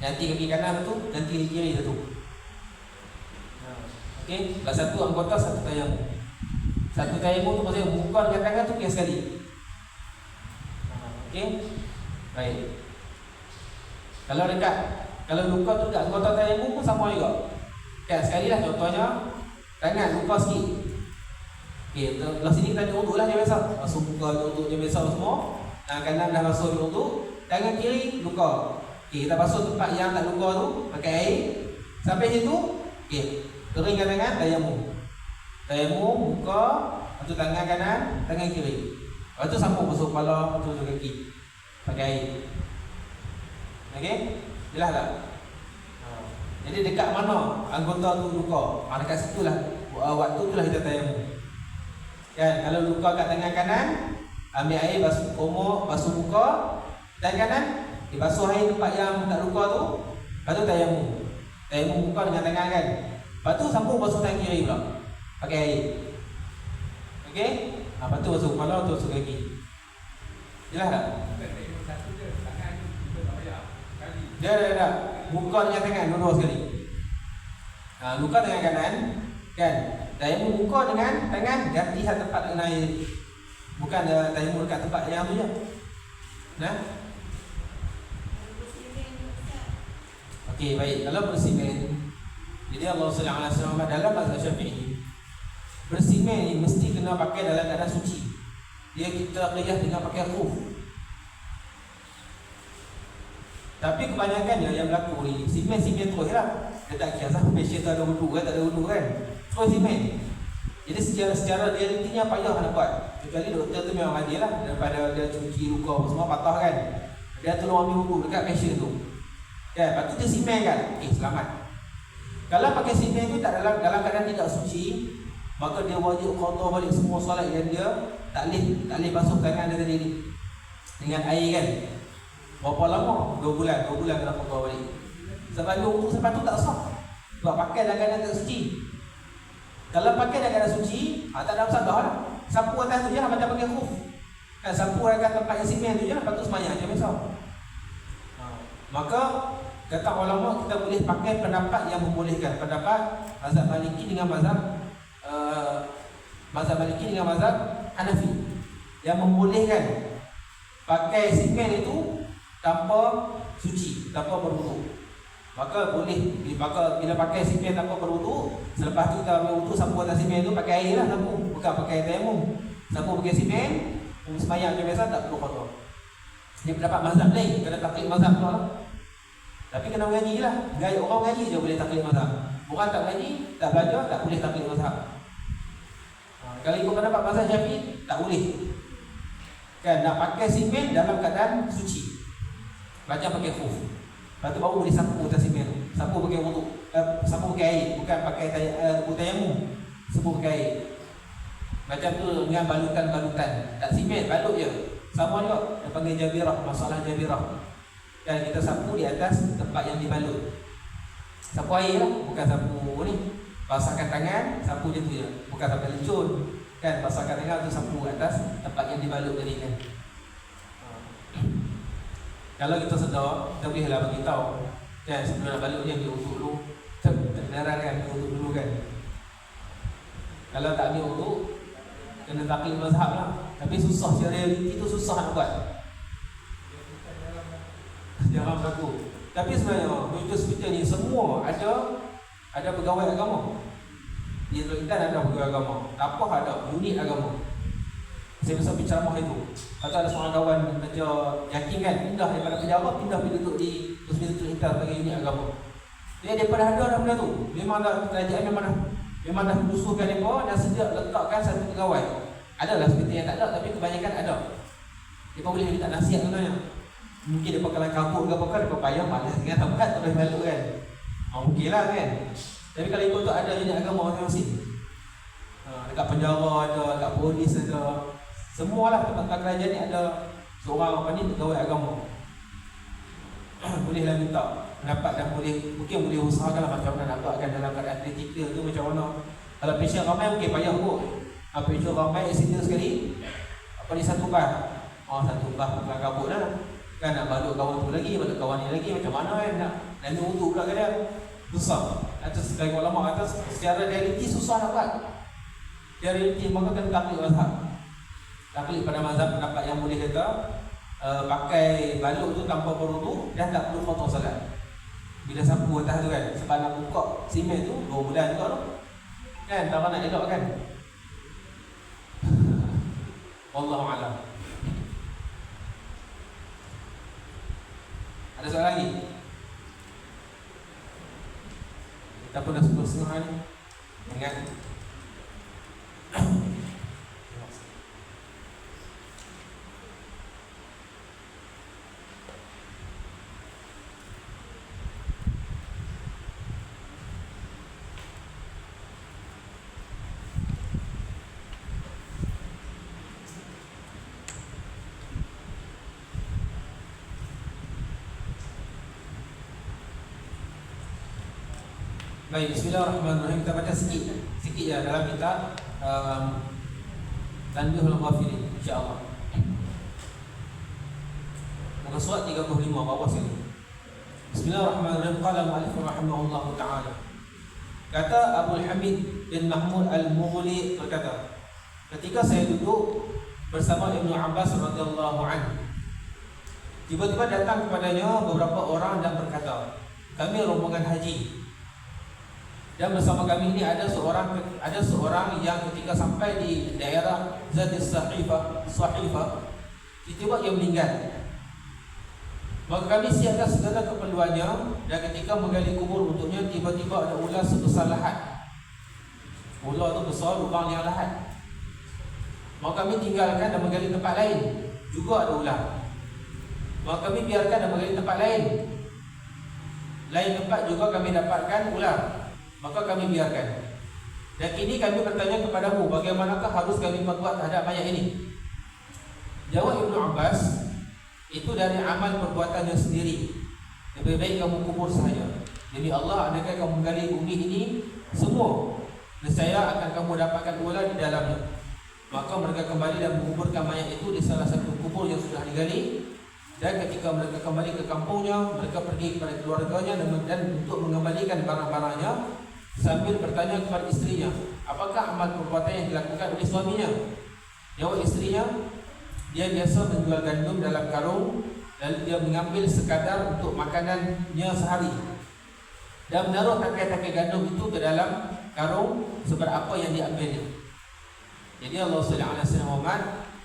Nanti kaki kanan satu, nanti kaki kiri satu. Okey, satu anggota satu tayamum. Satu tayamum tu maksudnya muka dengan tangan tu kira sekali. Okey. Baik. Kalau luka tu dekat anggota tayamum pun sama juga. Kan sekali lah contohnya tangan luka sikit. Okey, belah sini kita untuk lah dia biasa. Basuh muka untuk dia biasa semua. Tangan kanan dah basuh untuk, tangan kiri luka. Okey, kita basuh tempat yang tak luka tu pakai air. Sampai situ, okey, keringkan tangan tayamum. Tayamum muka, lepas tu tangan kanan, tangan kiri. Lepas tu sambung basuh kepala, lepas tu kaki. Pakai air. Okey? Jelas tak? Jadi dekat mana anggota tu luka? Dekat situ lah. Waktu tu lah kita tayamum. Kan? Kalau luka kat tangan kanan, ambil air basuh komor, basuh muka. Tangan kanan, dibasuh air tempat yang tak luka tu. Lepas tu tayamum. Tayamum muka dengan tangan kan. Lepas tu sambung basuh tangan kiri pula. Pakai air. Okey? Lepas tu basuh kepala, tu basuh kaki. Jelas tak? Dah. Muka dengan tangan dua-dua sekali. Luka dengan kanan, kan? Tayamum muka dengan tangan ganti satu tempat dengan air. Bukan tayamum dekat tempat yang tu je. Nah. Okey, baik. Kalau bersimen, jadi Allah SWT dalam mazhab Syafi'i, bersimen ni mesti kena pakai dalam keadaan suci. Dia kita qiyas dengan pakai khuf. Tapi kebanyakannya yang berlaku ni simen terus lah. Dia tak kira fashion tu ada wudu kan, tak ada wudu kan. Terus simen. Jadi secara realitinya payah nak buat. Kecuali doktor tu memang adil lah. Daripada dia cuci luka semua patah kan. Dia tolong ambil wudu dekat fashion tu. Kan, lepas tu dia simen kan. Selamat. Kalau pakai simen tu tak dalam keadaan tidak suci, maka dia wajib qada balik semua solat yang dia tak boleh basuh tangan dia tadi ni dengan air kan. Berapa lama? 2 bulan kena qada balik. Sebab dia wudu sebab tu tak sah. Sebab pakai dalam keadaan tak suci. Kalau pakai dalam keadaan suci, tak ada masalah lah. Sapu atas tu je lah macam pakai khuf. Kan sapu dekat tempat yang simen tu je lah, lepas tu semayang je biasa. Maka kata ulama kita boleh pakai pendapat yang membolehkan. Pendapat mazhab Maliki dengan mazhab Maliki dengan mazhab Hanafi yang membolehkan pakai simen itu tanpa suci, tanpa berwudu. Maka boleh, bila pakai simen tanpa berwudu, selepas tu kita ambil wudu sapu atas simen tu pakai air lah sapu, bukan pakai tayamum. Sapu pakai simen, sembahyang macam biasa tak perlu qada. Dia pendapat mazhab lain, kena taklid mazhab tu lah. Tapi kena mengaji lah. Gaya orang mengaji je boleh taklid mazhab. Orang tak mengaji, tak belajar, tak boleh taklid mazhab. Kalau ikut pendapat mazhab Syafi'i, tak boleh. Kan, nak pakai simen dalam keadaan suci. Macam pakai khuf. Lepas tu baru boleh sapu atas simen tu. Sapu pakai wudu. Sapu pakai air, bukan pakai tayamum. Sapu pakai air. Macam tu dengan balutan-balutan. Tak simen, balut je. Sama juga. Dia panggil jabirah, masalah jabirah. Dan kita sapu di atas tempat yang dibalut. Sapu air lah, bukan sapu ni. Basahkan tangan, sapu je tu je. Bukan sampai lecun. Kan, basahkan tangan tu sapu atas tempat yang dibalut tadi kan. Kalau kita sedar, kita bolehlah bagi tahu kan, sebelum nak balik ni ambil uduk dulu. Kebenaran kan, ambil uduk dulu kan. Kalau tak ambil uduk, kena taklid mazhab lah. Tapi susah, secara realiti tu susah nak buat. Jangan berlaku. Tapi sebenarnya di hospital ni semua ada pegawai agama. Di Intan ada pegawai agama, Tapah ada unit agama. Saya besar berceramah itu. Atau ada seorang kawan kerja yakin kan, pindah daripada pejabat, pindah pergi duduk di hospital Intan bagi unit agama. Dia daripada ada dah benda tu. Memang dah kerajaan memang dah usulkan mereka dan sejak letakkan satu pegawai. Adalah seperti yang tak ada, tapi kebanyakan ada. Dia boleh minta nasihat sebenarnya. Mungkin dia kalau kabut ke apa-apa, dia payah malas dengan tempat tak boleh malu kan. Okey lah kan. Tapi kalau ikut tu ada unit agama masing-masing. Dekat penjara ada, dekat polis ada. Semualah tempat kerajaan ni ada seorang apa ni pegawai agama. Bolehlah minta pendapat dan mungkin boleh usahakanlah macam mana nak buatkan dalam keadaan kritikal tu macam mana. Kalau pasien ramai mungkin payah kot. Pasien ramai accident sekali, apa ni satu bah. Satu bah pegang kabut lah. Kan nak balut kawan tu lagi, balut kawan ni lagi, macam mana kan nak ambil wudu pula kan. Susah. Atas sebagai ulama atas secara realiti susah nak buat. Secara realiti maka kena taklid mazhab. Taklid pada mazhab pendapat yang boleh kata pakai balut tu tanpa berwudu dan tak perlu potong salat. Bila sapu atas tu kan, sebab nak buka simen tu 2 bulan juga tu. Kan, tak nak elok kan. Wallahu a'lam. Ada soalan lagi? Kita pun dah 10:30 ni. Ingat. Baik, bismillahirrahmanirrahim. Kita baca sikit je dalam kitab Tanbihul Ghafilin, insya-Allah. Muka surat 35 bawah sini. Bismillahirrahmanirrahim. Qala mu'allif rahimahullahu ta'ala. Kata Abu Hamid bin Mahmud Al-Mughli berkata, ketika saya duduk bersama Ibnu Abbas radhiyallahu anhu, tiba-tiba datang kepadanya beberapa orang dan berkata, kami rombongan haji. Dan bersama kami ini ada seorang yang ketika sampai di daerah Zatis Sahifah, tiba-tiba ia meninggal. Maka kami siapkan segala keperluannya, dan ketika menggali kubur untuknya, tiba-tiba ada ular sebesar lahat. Ular itu besar, lubang yang lahat. Maka kami tinggalkan dan menggali tempat lain, juga ada ular. Maka kami biarkan dan menggali tempat lain. Lain tempat juga kami dapatkan ular, maka kami biarkan. Dan kini kami bertanya kepadamu, bagaimanakah harus kami berbuat terhadap mayat ini? Jawab Ibnu Abbas, itu dari amal perbuatannya sendiri. Lebih baik kamu kubur sahaja. Demi Allah, andaikan kamu menggali bumi ini semua, nescaya akan kamu dapatkan ular di dalamnya. Maka mereka kembali dan menguburkan mayat itu di salah satu kubur yang sudah digali. Dan ketika mereka kembali ke kampungnya, mereka pergi kepada keluarganya dan untuk mengembalikan barang-barangnya, sambil bertanya kepada istrinya, apakah amal perbuatan yang dilakukan oleh suaminya? Jawab istrinya, dia biasa menjual gandum dalam karung, lalu dia mengambil sekadar untuk makanannya sehari dan menaruh takai-takai gandum itu ke dalam karung seberapa yang diambilnya. Jadi Allah SWT,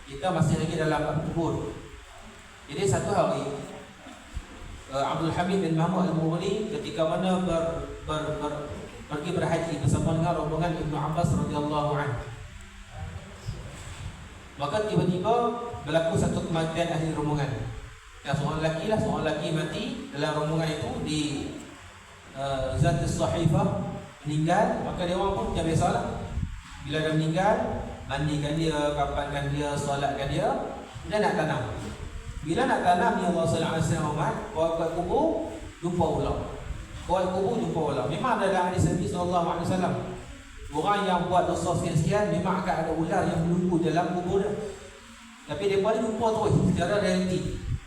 kita masih lagi dalam kubur. Jadi satu hari Abdul Hamid bin Mahmud Al-Mughli ketika mana pergi berhaji bersama dengan rombongan Ibnu Abbas radhiyallahu anhu. Maka tiba-tiba berlaku satu kematian ahli rombongan. Dan seorang lelaki mati dalam rombongan itu di Zatis Sahifah, meninggal. Maka dia orang pun macam biasalah, bila dia meninggal, mandikan dia, kapankan dia, solatkan dia, dan nak tanam. Bila nak tanam, ni Allah SAW bawa ke kubur, jumpa ular. Bawa kubur, jumpa ular. Memang ada dalam hadis Nabi SAW, orang yang buat dosa sekian-sekian, memang akan ada ular yang menunggu dalam kubur dia. Tapi mereka ni jumpa terus secara realiti.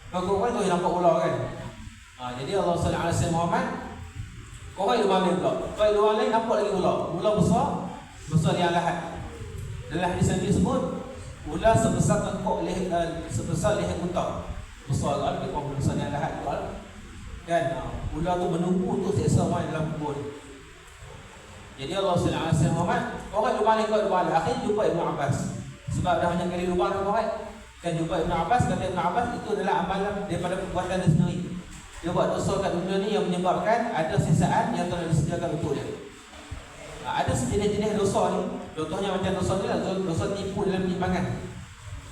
Maka orang tu nampak ular kan. Jadi Allah sallallahu alaihi wasallam Muhammad korang di mana pula? Korang di luar lain nampak lagi ular. Ular besar yang lahat. Dalam hadis Nabi sebut ular sebesar tengkok sebesar leher unta. Besar kan, dia pun besar yang lahat juga kan. Ular tu menunggu untuk seksa orang dalam kubur. Jadi Allah sallallahu alaihi wasallam Muhammad orang di mana kau di mana? Akhirnya jumpa Ibn Abbas. Sebab dah banyak kali lupa dah korang kan, jumpa Ibn Abbas. Kata Ibn Abbas itu adalah amalan daripada perbuatan dia sendiri. Dia buat dosa kat dunia ni yang menyebabkan ada sisaan yang telah disediakan untuk dia. Ada sejenis-jenis dosa ni. Contohnya macam dosa ni lah, dosa tipu dalam penimbangan.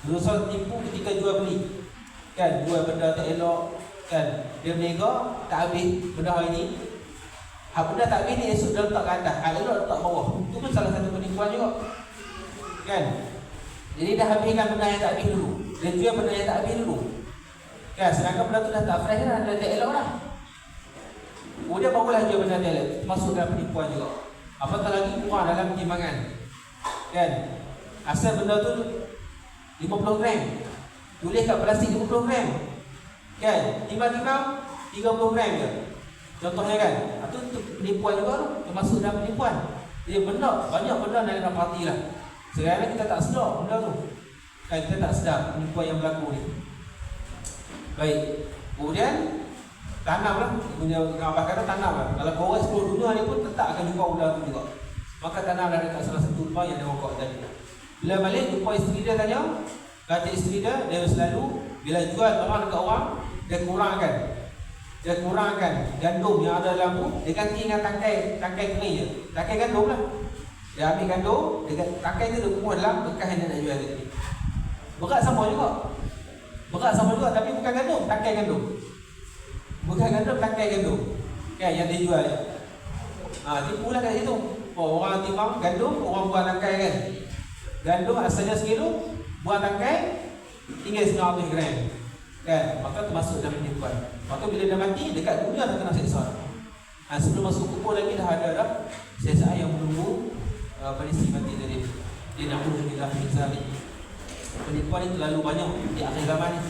Dosa tipu ketika jual beli kan, jual benda tak elok kan, dia berniaga tak habis benda hari ni. Benda tak habis ni esok dia letak ke atas, elok letak bawah. Itu pun salah satu penipuan juga kan. Jadi dah habiskan benda yang tak habis dulu, dia jual benda yang tak habis dulu kan, sedangkan benda tu dah tak fresh dah, dah tak elok dah. Kemudian barulah jual benda tak elok, masuk dalam penipuan juga. Apatah lagi kurang dalam timbangan kan. Asal benda tu 50 gram, tulis kat plastik 50 gram kan, tiba-tiba 30 gram je contohnya kan. Itu penipuan juga tu, termasuk dalam penipuan. Jadi benda, banyak benda dalam parti lah. Sekarang kita tak sedar benda tu kan, kita tak sedar penipuan yang berlaku ni. Baik, kemudian tanamlah, punya Abah kata tanamlah. Kalau korang seluruh dunia ni pun tetap akan jumpa ular tu juga. Maka tanamlah dekat salah satu rumah yang dia rokok tadi. Bila balik jumpa isteri dia tanya, kata isteri dia selalu bila jual barang dekat orang, dia kurangkan gandum yang ada dalam tu, dia ganti dengan tangkai kering je. Tangkai gandum lah. Dia ambil gandum, tangkai tu dia kumpul dalam bekas yang dia nak jual tadi. Berat sama juga tapi bukan gandum, tangkai gandum. Bukan gandum, tangkai gandum kan yang dia jual. Tipulah kat situ. Orang timbang gandum, orang buang tangkai kan. Gandum asalnya sekilo, buang tangkai tinggal 900 gram kan. Maka termasuk dalam penipuan. Maka bila dia mati, dekat dunia dah kena seksa. Sebelum masuk kubur lagi dah ada dah seksa yang menunggu penisi mati tadi. Dia nak menunggulah mizali. Penipuan ni terlalu banyak di akhir zaman ni.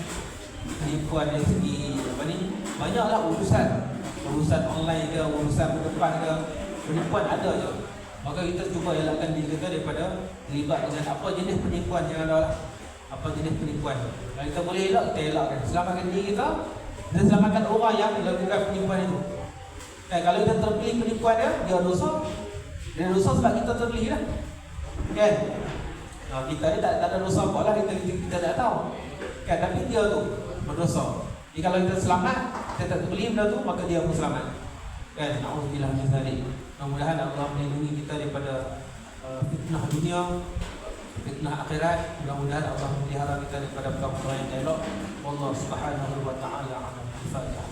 Penipuan dari segi banyaklah urusan online ke, urusan berdepan ke, penipuan ada je. Maka kita cuba elakkan diri kita daripada terlibat dengan apa jenis penipuan yang ada lah. Apa jenis penipuan. Kalau kita boleh elak, kita elakkan. Selamatkan diri kita dan selamatkan orang yang melakukan penipuan itu. Kalau kita terpilih penipuan dia dosa. Dia dosa sebab kita terpilih lah kan. Kita ni tak ada dosa apa lah, kita tak tahu kan, tapi dia tu berdosa. Jadi kalau kita selamat, kita tak terpilih benda tu, maka dia pun selamat kan. Na'udzubillah min dzalik. Mudah-mudahan Allah melindungi kita daripada fitnah dunia, fitnah akhirat. Mudah-mudahan Allah melihara kita daripada perkara yang elok. Wallahu subhanahu wa ta'ala a'lam. Al-Fatihah.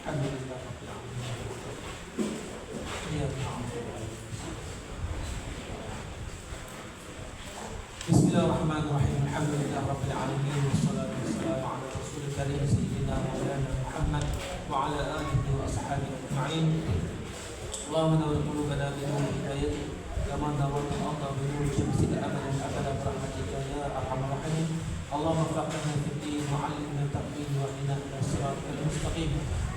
Alhamdulillah. Bismillahirrahmanirrahim. Alhamdulillah rabbil alamin, wassalatu wassalamu ala rasulil karim sayyidina maulana Muhammad wa ala alihi wa ashabihi ajma'in. Allahumma nawwir qulubana bi nur hidayatik kama nawwarta al-ardha bi nur shamsika abadan abada bi rahmatika ya arhamar rahimin. Allahumma faqihna fid din wa 'allimna at-taqwim wa ihdina ila siratal mustaqim.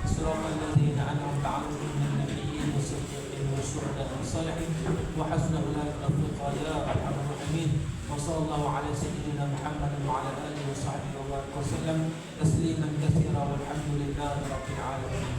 Siratal ladzina an'amta 'alaihim minan nabiyyin was-siddiqin wash-shuhada'i was-salihin wa hasuna ulaika rafiqa ya arhamar rahimin. وصلى الله على سيدنا محمد وعلى آله وصحبه وسلم تسليما كثيرا والحمد لله رب العالمين.